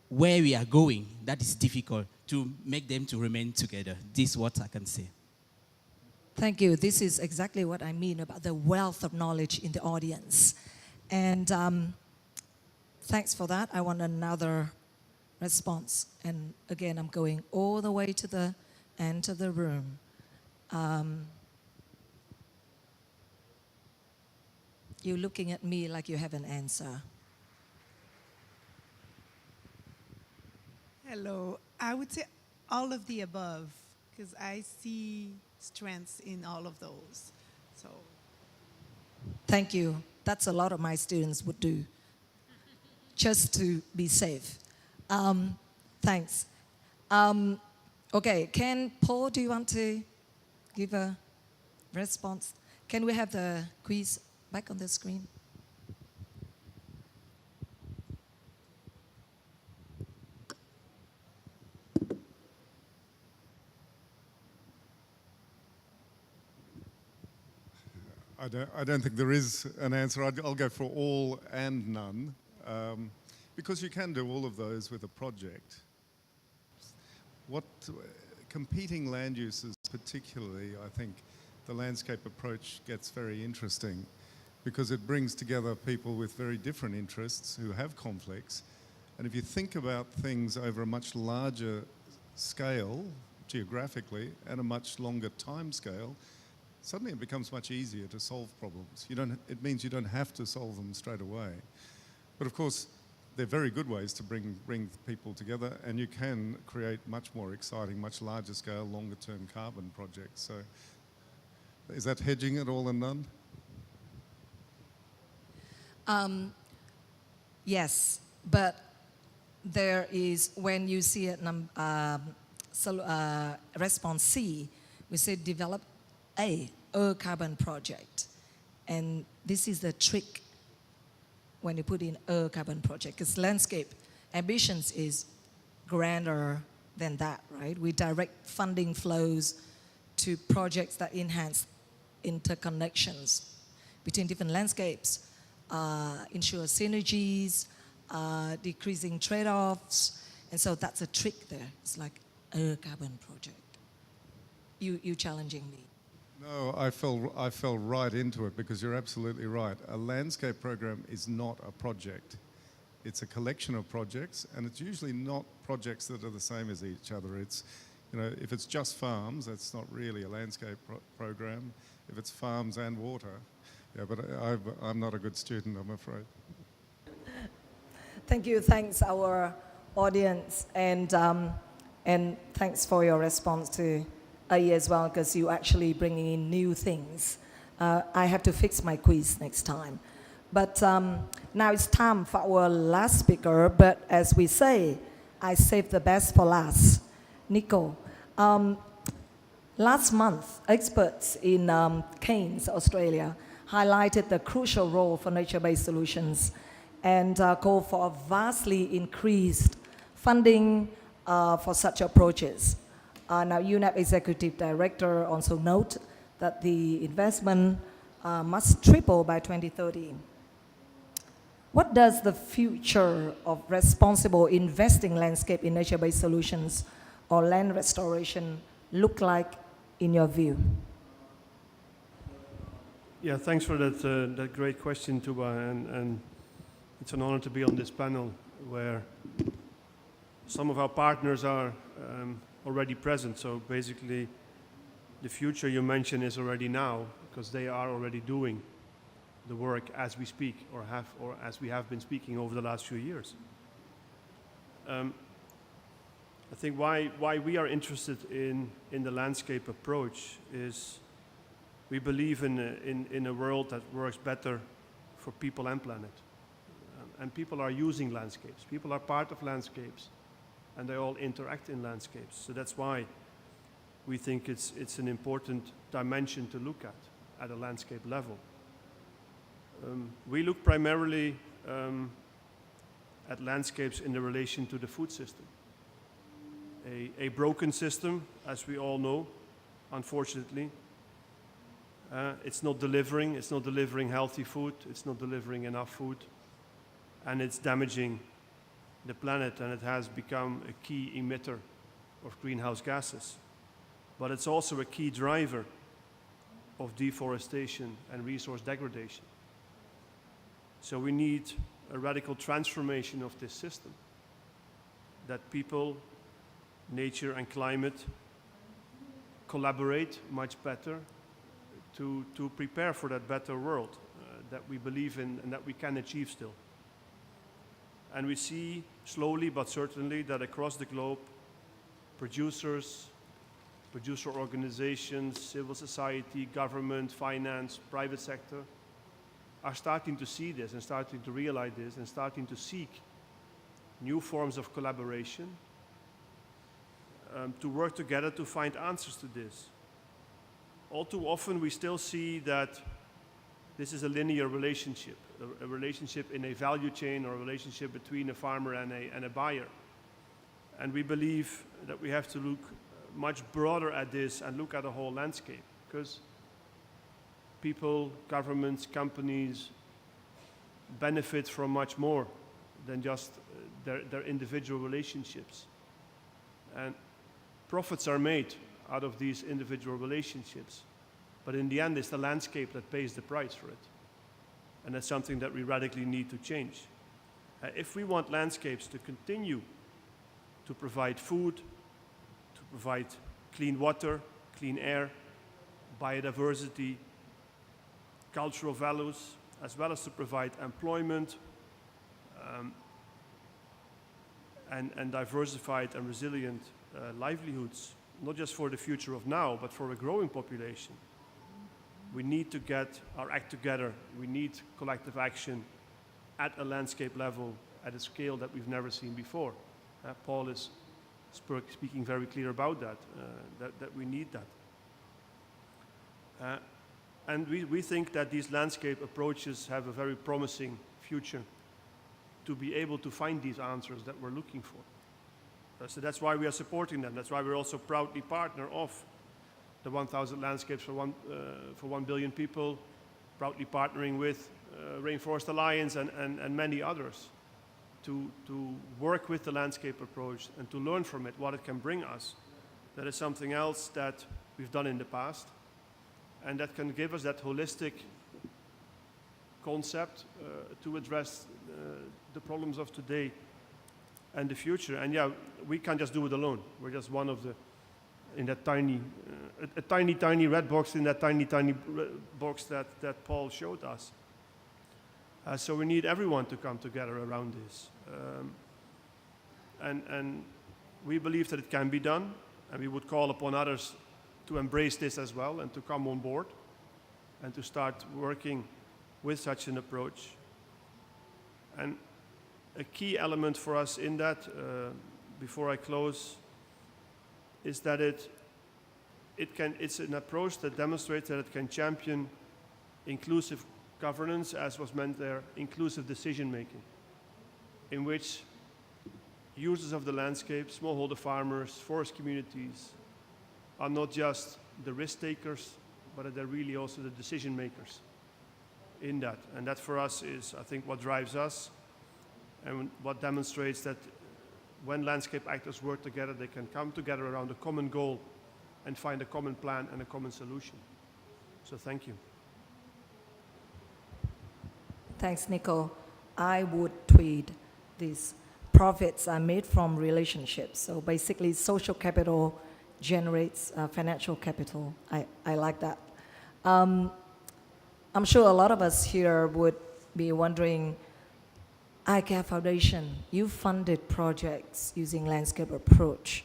where we are going that is difficult, to make them to remain together. This is what I can say. Thank you. This is exactly what I mean about the wealth of knowledge in the audience. And thanks for that. I want another response. And again, I'm going all the way to the end of the room. You're looking at me like you have an answer. Hello. I would say all of the above, because I see strengths in all of those. So. Thank you. That's a lot of my students would do, just to be safe. Thanks. Okay, Paul, do you want to give a response? Can we have the quiz back on the screen? I don't think there is an answer. I'll go for all and none, because you can do all of those with a project. What competing land uses, particularly, I think the landscape approach gets very interesting because it brings together people with very different interests who have conflicts. And if you think about things over a much larger scale, geographically, and a much longer time scale, suddenly it becomes much easier to solve problems. It means you don't have to solve them straight away. But of course, they're very good ways to bring people together, and you can create much more exciting, much larger scale, longer term carbon projects. So is that hedging it all and none? Yes, but there is, when you see it, response C, we say develop a carbon project. And this is the trick when you put in a carbon project, because landscape ambitions is grander than that, right? We direct funding flows to projects that enhance interconnections between different landscapes, ensure synergies, decreasing trade-offs, and so that's a trick there. It's like a carbon project. You challenging me. No, I fell right into it because you're absolutely right. A landscape program is not a project. It's a collection of projects, and it's usually not projects that are the same as each other. It's, if it's just farms, that's not really a landscape program. If it's farms and water, yeah, but I'm not a good student, I'm afraid. Thank you. Thanks, our audience, and thanks for your response to A as well, because you actually bringing in new things. I have to fix my quiz next time. But now it's time for our last speaker, but as we say, I saved the best for last. Nico, last month, experts in Cairns, Australia, highlighted the crucial role for nature-based solutions and called for a vastly increased funding for such approaches. Now, UNEP Executive Director also noted that the investment must triple by 2030. What does the future of responsible investing landscape in nature-based solutions or land restoration look like in your view? Yeah, thanks for that great question, Tuba, and it's an honor to be on this panel where some of our partners are already present. So basically, the future you mentioned is already now, because they are already doing the work as we speak, or as we have been speaking over the last few years. I think why we are interested in the landscape approach is we believe in a world that works better for people and planet. And people are using landscapes. People are part of landscapes, and they all interact in landscapes. So that's why we think it's an important dimension to look at a landscape level. We look primarily at landscapes in the relation to the food system. A broken system, as we all know, unfortunately. It's not delivering healthy food, it's not delivering enough food, and it's damaging the planet, and it has become a key emitter of greenhouse gases. But it's also a key driver of deforestation and resource degradation. So we need a radical transformation of this system, that people, nature and climate collaborate much better to prepare for that better world that we believe in and that we can achieve still. And we see slowly but certainly that across the globe, producers, producer organizations, civil society, government, finance, private sector are starting to see this and starting to realize this and starting to seek new forms of collaboration to work together to find answers to this. All too often we still see that this is a linear relationship, a relationship in a value chain or a relationship between a farmer and a buyer. And we believe that we have to look much broader at this and look at the whole landscape, because people, governments, companies benefit from much more than just their individual relationships. And profits are made out of these individual relationships. But in the end, it's the landscape that pays the price for it. And that's something that we radically need to change. If we want landscapes to continue to provide food, to provide clean water, clean air, biodiversity, cultural values, as well as to provide employment and diversified and resilient livelihoods, not just for the future of now, but for a growing population. We need to get our act together. We need collective action at a landscape level, at a scale that we've never seen before. Paul is speaking very clear about that we need that. And we think that these landscape approaches have a very promising future to be able to find these answers that we're looking for. So that's why we are supporting them. That's why we're also proudly partner of the 1,000 landscapes for 1 billion people, proudly partnering with Rainforest Alliance and many others to work with the landscape approach and to learn from it what it can bring us. That is something else that we've done in the past, and that can give us that holistic concept to address the problems of today and the future. And yeah, we can't just do it alone. We're just one of in that tiny, a tiny red box in that tiny box that Paul showed us. So we need everyone to come together around this. And we believe that it can be done, and we would call upon others to embrace this as well and to come on board and to start working with such an approach. And a key element for us in that, before I close, is that it's an approach that demonstrates that it can champion inclusive governance, as was meant there, inclusive decision making, in which users of the landscape, smallholder farmers, forest communities, are not just the risk takers, but they're really also the decision makers in that. And that for us is, I think, what drives us and what demonstrates that when landscape actors work together, they can come together around a common goal and find a common plan and a common solution. So thank you. Thanks, Nico. I would tweet these profits are made from relationships. So basically, social capital generates financial capital. I like that. I'm sure a lot of us here would be wondering, ACIAR Foundation, you funded projects using landscape approach.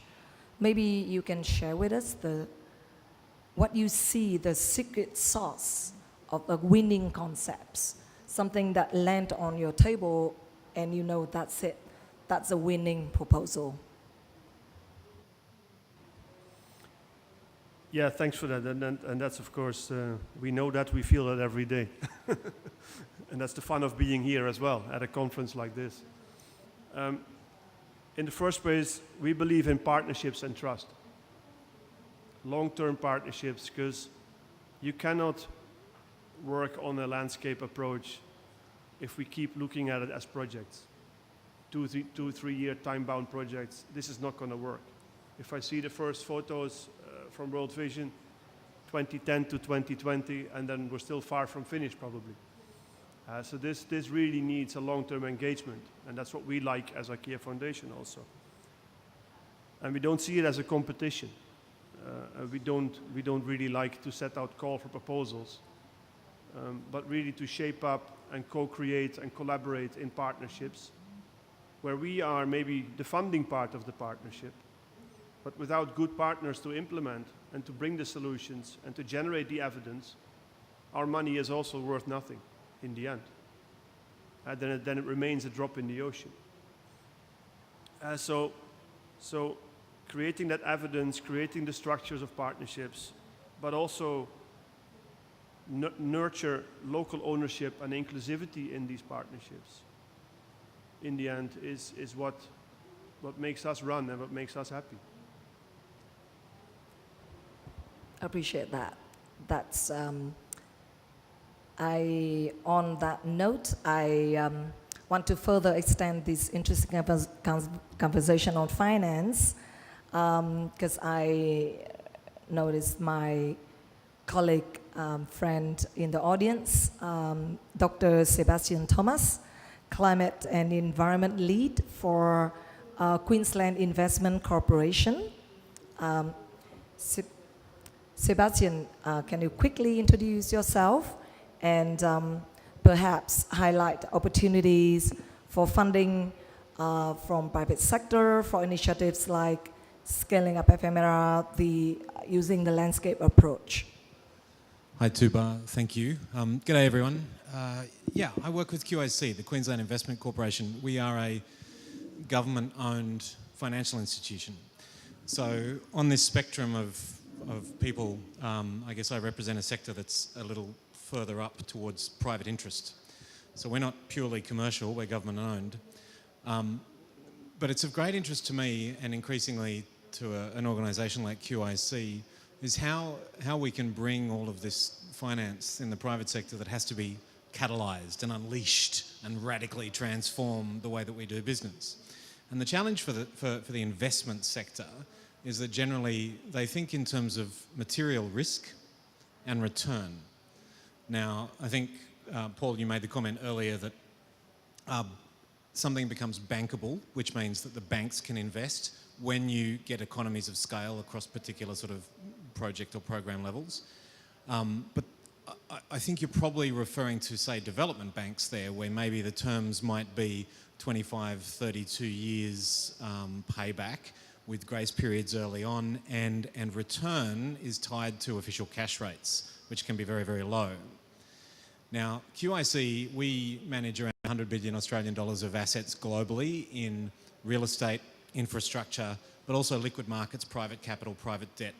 Maybe you can share with us what you see, the secret sauce of the winning concepts, something that land on your table and you know that's it, that's a winning proposal. Yeah, thanks for that. And that's, of course, we know that, we feel that every day. And that's the fun of being here as well, at a conference like this. In the first place, we believe in partnerships and trust. Long-term partnerships, because you cannot work on a landscape approach if we keep looking at it as projects. 2-3 year time-bound projects. This is not going to work. If I see the first photos from World Vision, 2010 to 2020, and then we're still far from finished probably. So this really needs a long-term engagement, and that's what we like as ACIAR Foundation also. And we don't see it as a competition. We don't really like to set out call for proposals, but really to shape up and co-create and collaborate in partnerships where we are maybe the funding part of the partnership, but without good partners to implement and to bring the solutions and to generate the evidence, our money is also worth nothing in the end. Then it remains a drop in the ocean. So creating that evidence, creating the structures of partnerships, but also nurture local ownership and inclusivity in these partnerships, in the end, is what makes us run and what makes us happy. I appreciate that. That's, on that note, I want to further extend this interesting conversation on finance, because I noticed my colleague, friend in the audience, Dr. Sebastian Thomas, Climate and Environment Lead for Queensland Investment Corporation. Sebastian, can you quickly introduce yourself and perhaps highlight opportunities for funding from private sector for initiatives like scaling up FMNR, using the landscape approach? Hi Tuba, thank you. G'day everyone. Yeah, I work with QIC, the Queensland Investment Corporation. We are a government-owned financial institution. So on this spectrum of people, I guess I represent a sector that's a little further up towards private interest. So we're not purely commercial, we're government-owned. But it's of great interest to me, and increasingly to an organisation like QIC, is how we can bring all of this finance in the private sector that has to be catalysed and unleashed and radically transform the way that we do business. And the challenge for the investment sector is that generally they think in terms of material risk and return. Now, I think, Paul, you made the comment earlier that something becomes bankable, which means that the banks can invest when you get economies of scale across particular sort of project or program levels. But I think you're probably referring to, say, development banks there, where maybe the terms might be 25, 32 years payback with grace periods early on, and return is tied to official cash rates, which can be very, very low. Now, QIC, we manage around 100 billion Australian dollars of assets globally in real estate, infrastructure, but also liquid markets, private capital, private debt.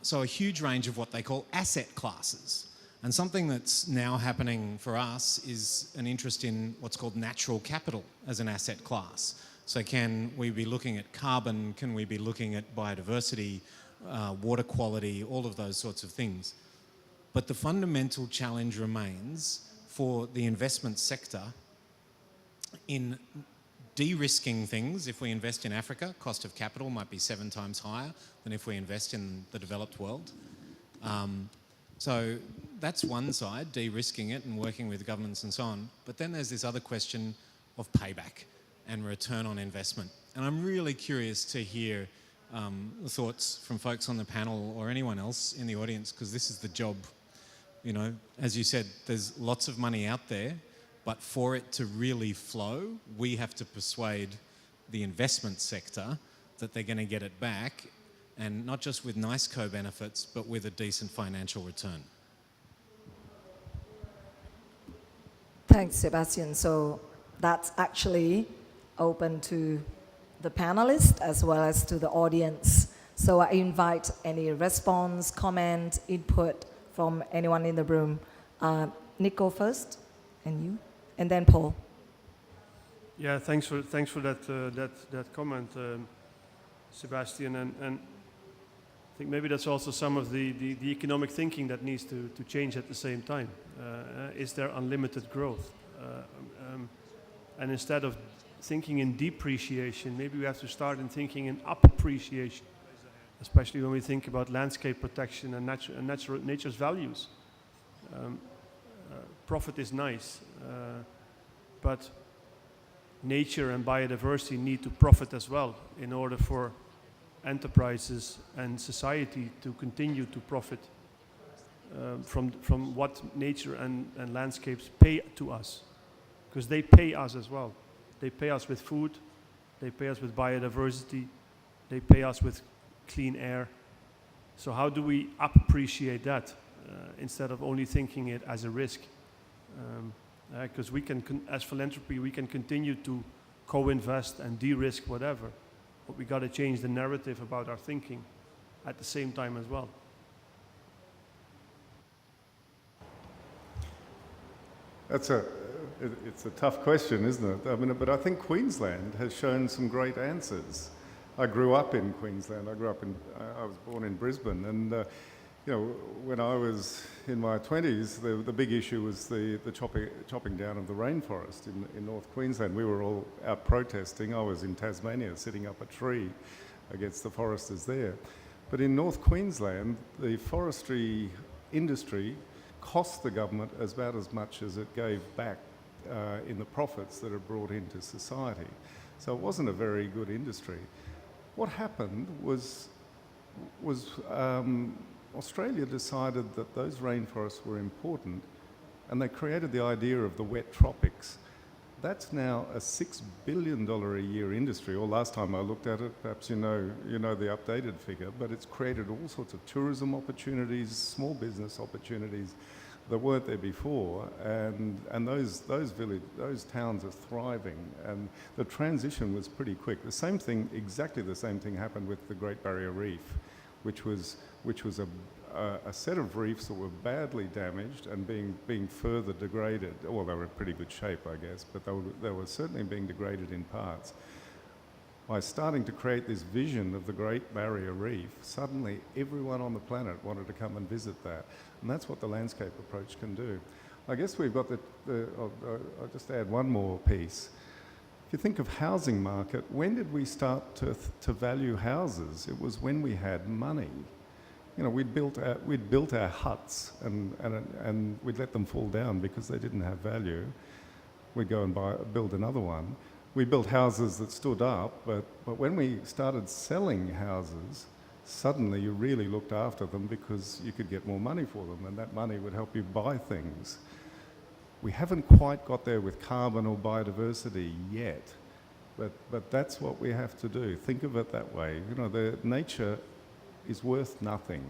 So a huge range of what they call asset classes. And something that's now happening for us is an interest in what's called natural capital as an asset class. So can we be looking at carbon? Can we be looking at biodiversity, water quality, all of those sorts of things? But the fundamental challenge remains for the investment sector in de-risking things. If we invest in Africa, cost of capital might be 7 times higher than if we invest in the developed world. So that's one side, de-risking it and working with governments and so on. But then there's this other question of payback and return on investment. And I'm really curious to hear the thoughts from folks on the panel or anyone else in the audience, because this is the job. You know, as you said, there's lots of money out there, but for it to really flow, we have to persuade the investment sector that they're going to get it back, and not just with nice co-benefits, but with a decent financial return. Thanks, Sebastian. So that's actually open to the panelists as well as to the audience. So I invite any response, comment, input from anyone in the room. Nico first, and you, and then Paul. Yeah, thanks for that comment, Sebastian. And I think maybe that's also some of the economic thinking that needs to change at the same time. Is there unlimited growth? And instead of thinking in depreciation, maybe we have to start in thinking in appreciation, especially when we think about landscape protection and nature's values. Profit is nice, but nature and biodiversity need to profit as well in order for enterprises and society to continue to profit from what nature and landscapes pay to us, because they pay us as well. They pay us with food, they pay us with biodiversity, they pay us with clean air. So how do we appreciate that instead of only thinking it as a risk? Because we can, as philanthropy, we can continue to co-invest and de-risk whatever, but we got to change the narrative about our thinking at the same time as well. It's a tough question, isn't it? I mean, but I think Queensland has shown some great answers. I grew up in Queensland. I was born in Brisbane, and you know, when I was in my 20s, the big issue was the chopping down of the rainforest in North Queensland. We were all out protesting. I was in Tasmania, sitting up a tree against the foresters there. But in North Queensland, the forestry industry cost the government about as much as it gave back in the profits that it brought into society. So it wasn't a very good industry. What happened was Australia decided that those rainforests were important, and they created the idea of the wet tropics. That's now a $6 billion a year industry, or last time I looked at it, perhaps you know the updated figure, but it's created all sorts of tourism opportunities, small business opportunities that weren't there before, and those towns are thriving, and the transition was pretty quick. Exactly the same thing happened with the Great Barrier Reef, which was a set of reefs that were badly damaged and being further degraded. Well, they were in pretty good shape, I guess, but they were certainly being degraded in parts. By starting to create this vision of the Great Barrier Reef, suddenly everyone on the planet wanted to come and visit that. And that's what the landscape approach can do. I guess we've got I'll just add one more piece. If you think of housing market, when did we start to value houses? It was when we had money. You know, we'd built our huts and we'd let them fall down because they didn't have value. We'd go and build another one. We built houses that stood up, but when we started selling houses, suddenly you really looked after them because you could get more money for them, and that money would help you buy things. We haven't quite got there with carbon or biodiversity yet, but that's what we have to do. Think of it that way. You know, the nature is worth nothing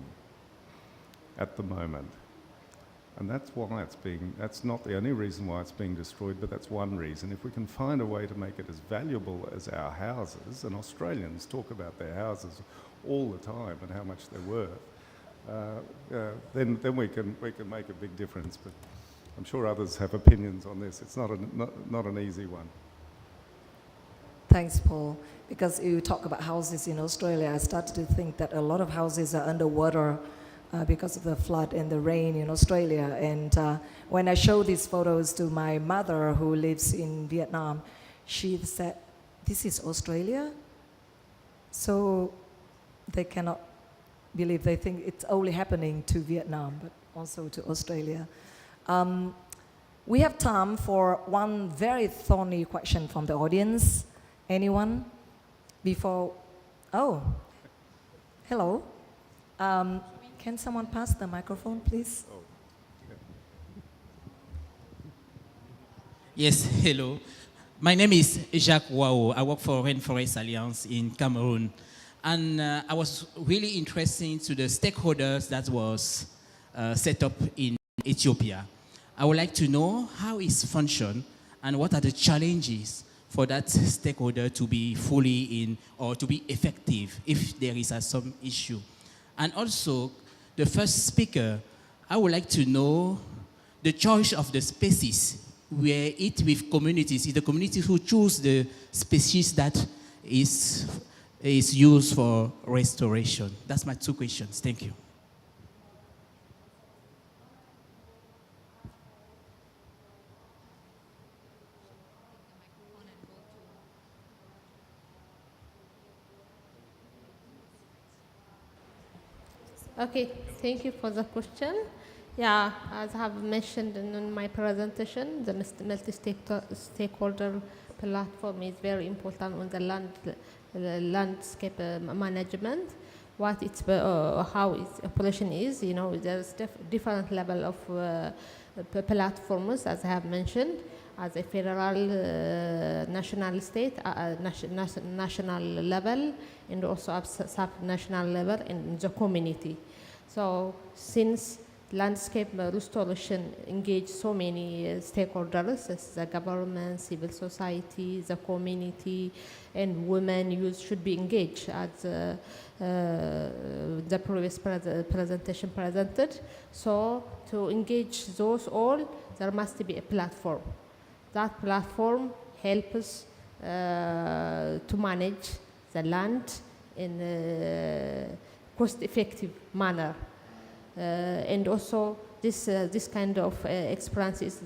at the moment. And that's why that's not the only reason why it's being destroyed, but that's one reason. If we can find a way to make it as valuable as our houses, and Australians talk about their houses all the time and how much they're worth, then we can make a big difference. But I'm sure others have opinions on this. It's not an easy one. Thanks, Paul. Because you talk about houses in Australia, I started to think that a lot of houses are underwater because of the flood and the rain in Australia. And when I showed these photos to my mother who lives in Vietnam, she said, "This is Australia?" So they cannot believe, they think it's only happening to Vietnam, but also to Australia. We have time for one very thorny question from the audience. Anyone? Before, oh, hello. Can someone pass the microphone, please? Yes, hello. My name is Jacques Wao. I work for Rainforest Alliance in Cameroon. And I was really interested to the stakeholders that was set up in Ethiopia. I would like to know how it's function and what are the challenges for that stakeholder to be fully in or to be effective if there is some issue. And also, the first speaker, I would like to know the choice of the species, where it with communities, is the communities who choose the species that is used for restoration. That's my two questions. Thank you. Okay, thank you for the question. Yeah, as I have mentioned in my presentation, the multi-stakeholder platform is very important on the landscape management. What it's how its operation is, you know, there's different level of platforms, as I have mentioned, as a federal, national state, national level, and also at sub-national level in the community. So since landscape restoration engage so many stakeholders, the government, civil society, the community, and women, youth should be engaged, as the previous presentation presented. So to engage those all, there must be a platform. That platform helps us to manage the land in a cost-effective manner. And also, this kind of experience is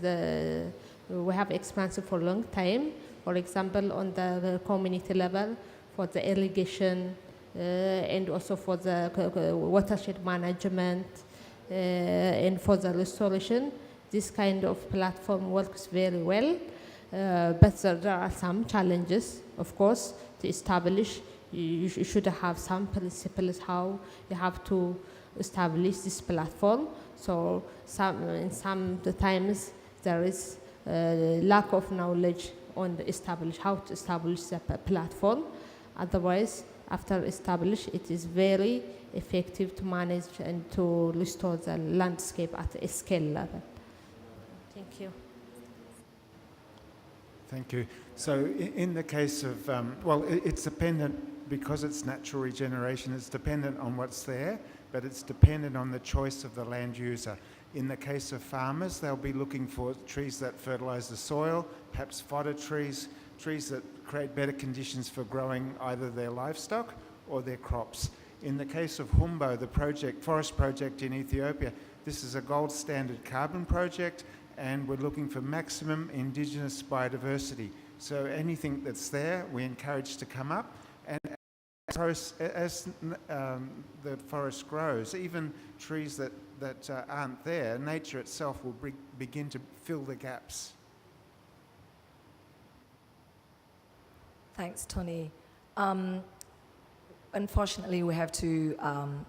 we have experience for a long time. For example, on the community level, for the irrigation, and also for the watershed management, and for the restoration, this kind of platform works very well. But there are some challenges, of course, to establish. You should have some principles how you have to establish this platform. So in some times there is lack of knowledge on how to establish the platform. Otherwise, after established, it is very effective to manage and to restore the landscape at a scale level. Thank you. Thank you. So in the case of, well, it's dependent, because it's natural regeneration, it's dependent on what's there, but it's dependent on the choice of the land user. In the case of farmers, they'll be looking for trees that fertilize the soil, perhaps fodder trees, trees that create better conditions for growing either their livestock or their crops. In the case of Humbo, the forest project in Ethiopia, this is a gold standard carbon project, and we're looking for maximum indigenous biodiversity. So anything that's there, we encourage to come up. And as the forest grows, even trees that aren't there, nature itself will begin to fill the gaps. Thanks, Tony. Unfortunately, we have to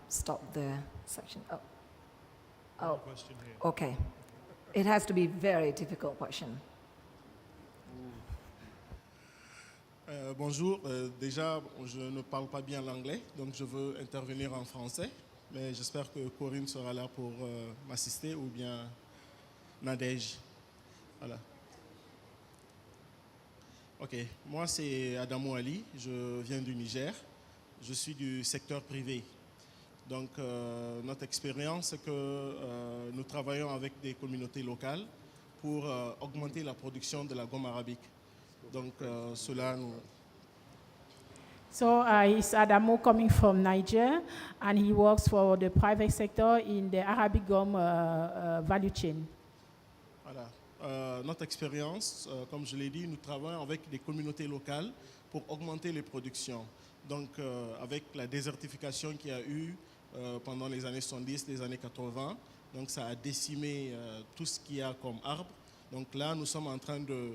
stop the section. Oh, okay. It has to be a very difficult question. Bonjour, déjà je ne parle pas bien l'anglais, donc je veux intervenir en français, mais j'espère que Corinne sera là pour m'assister, ou bien Nadège. Voilà. Ok, moi c'est Adamo Ali, je viens du Niger, je suis du secteur privé. Donc notre expérience, c'est que nous travaillons avec des communautés locales pour augmenter la production de la gomme arabique. Donc cela nous... So it's Adamo coming from Niger, and he works for the private sector in the Arabic gum value chain. Voilà. Notre expérience, comme je l'ai dit, nous travaillons avec des communautés locales pour augmenter les productions. Donc avec la désertification qu'il y a eu, pendant les années 70, les années 80. Donc ça a décimé tout ce qu'il y a comme arbre. Donc là, nous sommes en train de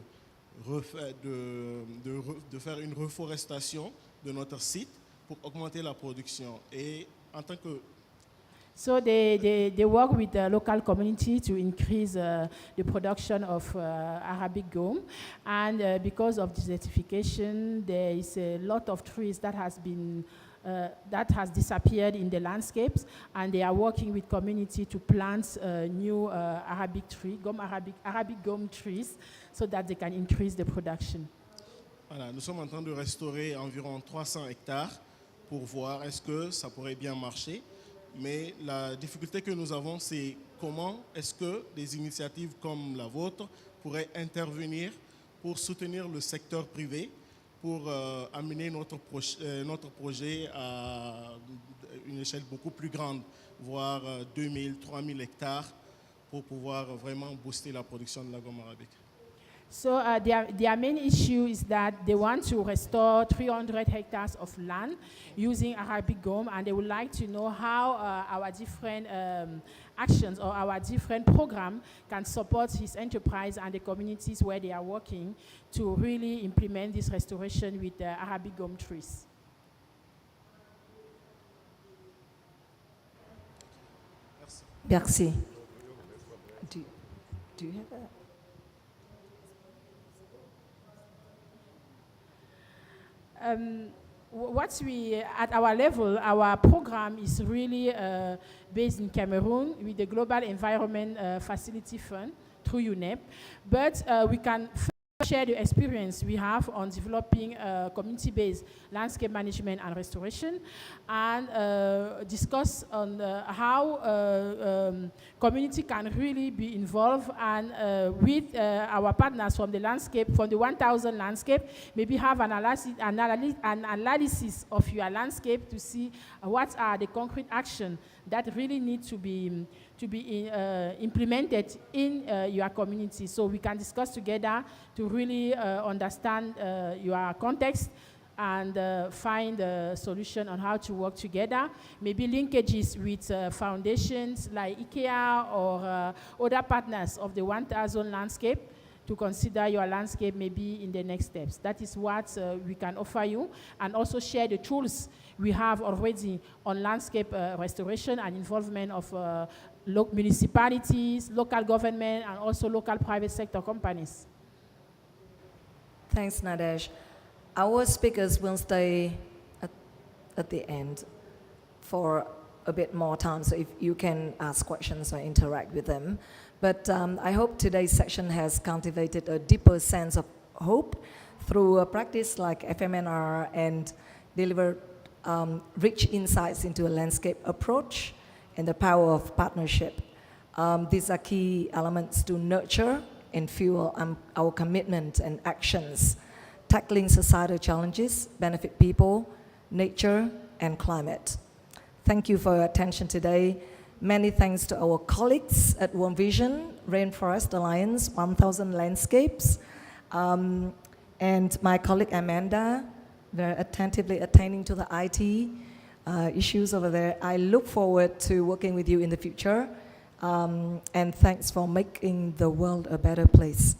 faire une reforestation de notre site pour augmenter la production. Et en tant que So they work with the local community to increase the production of Arabic gum. And because of desertification, there is a lot of trees that has disappeared in the landscapes, and they are working with community to plant new Arabic gum trees, so that they can increase the production. Voilà, nous sommes en train de restaurer environ 300 hectares pour voir est-ce que ça pourrait bien marcher. Mais la difficulté que nous avons, c'est comment est-ce que des initiatives comme la vôtre pourraient intervenir pour soutenir le secteur privé, pour amener notre projet à une échelle beaucoup plus grande, voire 2000, 3000 hectares, pour pouvoir vraiment booster la production de la gomme arabique. So their main issue is that they want to restore 300 hectares of land using Arabic gum, and they would like to know how our different actions or our different program can support his enterprise and the communities where they are working to really implement this restoration with Arabic gum trees. Merci. Do you have that? At our level, our program is really based in Cameroon with the Global Environment Facility Fund through UNEP, but we can share the experience we have on developing community-based landscape management and restoration, and discuss on how community can really be involved, and with our partners from the landscape, from the 1,000 landscape, maybe have an analysis of your landscape to see what are the concrete action that really need to be implemented in your community, so we can discuss together to really understand your context and find a solution on how to work together. Maybe linkages with foundations like ACIAR or other partners of the 1,000 landscape to consider your landscape maybe in the next steps. That is what we can offer you, and also share the tools we have already on landscape restoration and involvement of municipalities, local government, and also local private sector companies. Thanks, Nadesh. Our speakers will stay at the end for a bit more time, so if you can ask questions or interact with them. But I hope today's session has cultivated a deeper sense of hope through a practice like FMNR and delivered rich insights into a landscape approach and the power of partnership. These are key elements to nurture and fuel our commitment and actions, tackling societal challenges, benefit people, nature, and climate. Thank you for your attention today. Many thanks to our colleagues at Warm Vision, Rainforest Alliance, 1,000 Landscapes, and my colleague Amanda, very attentively attending to the IT issues over there. I look forward to working with you in the future, and thanks for making the world a better place.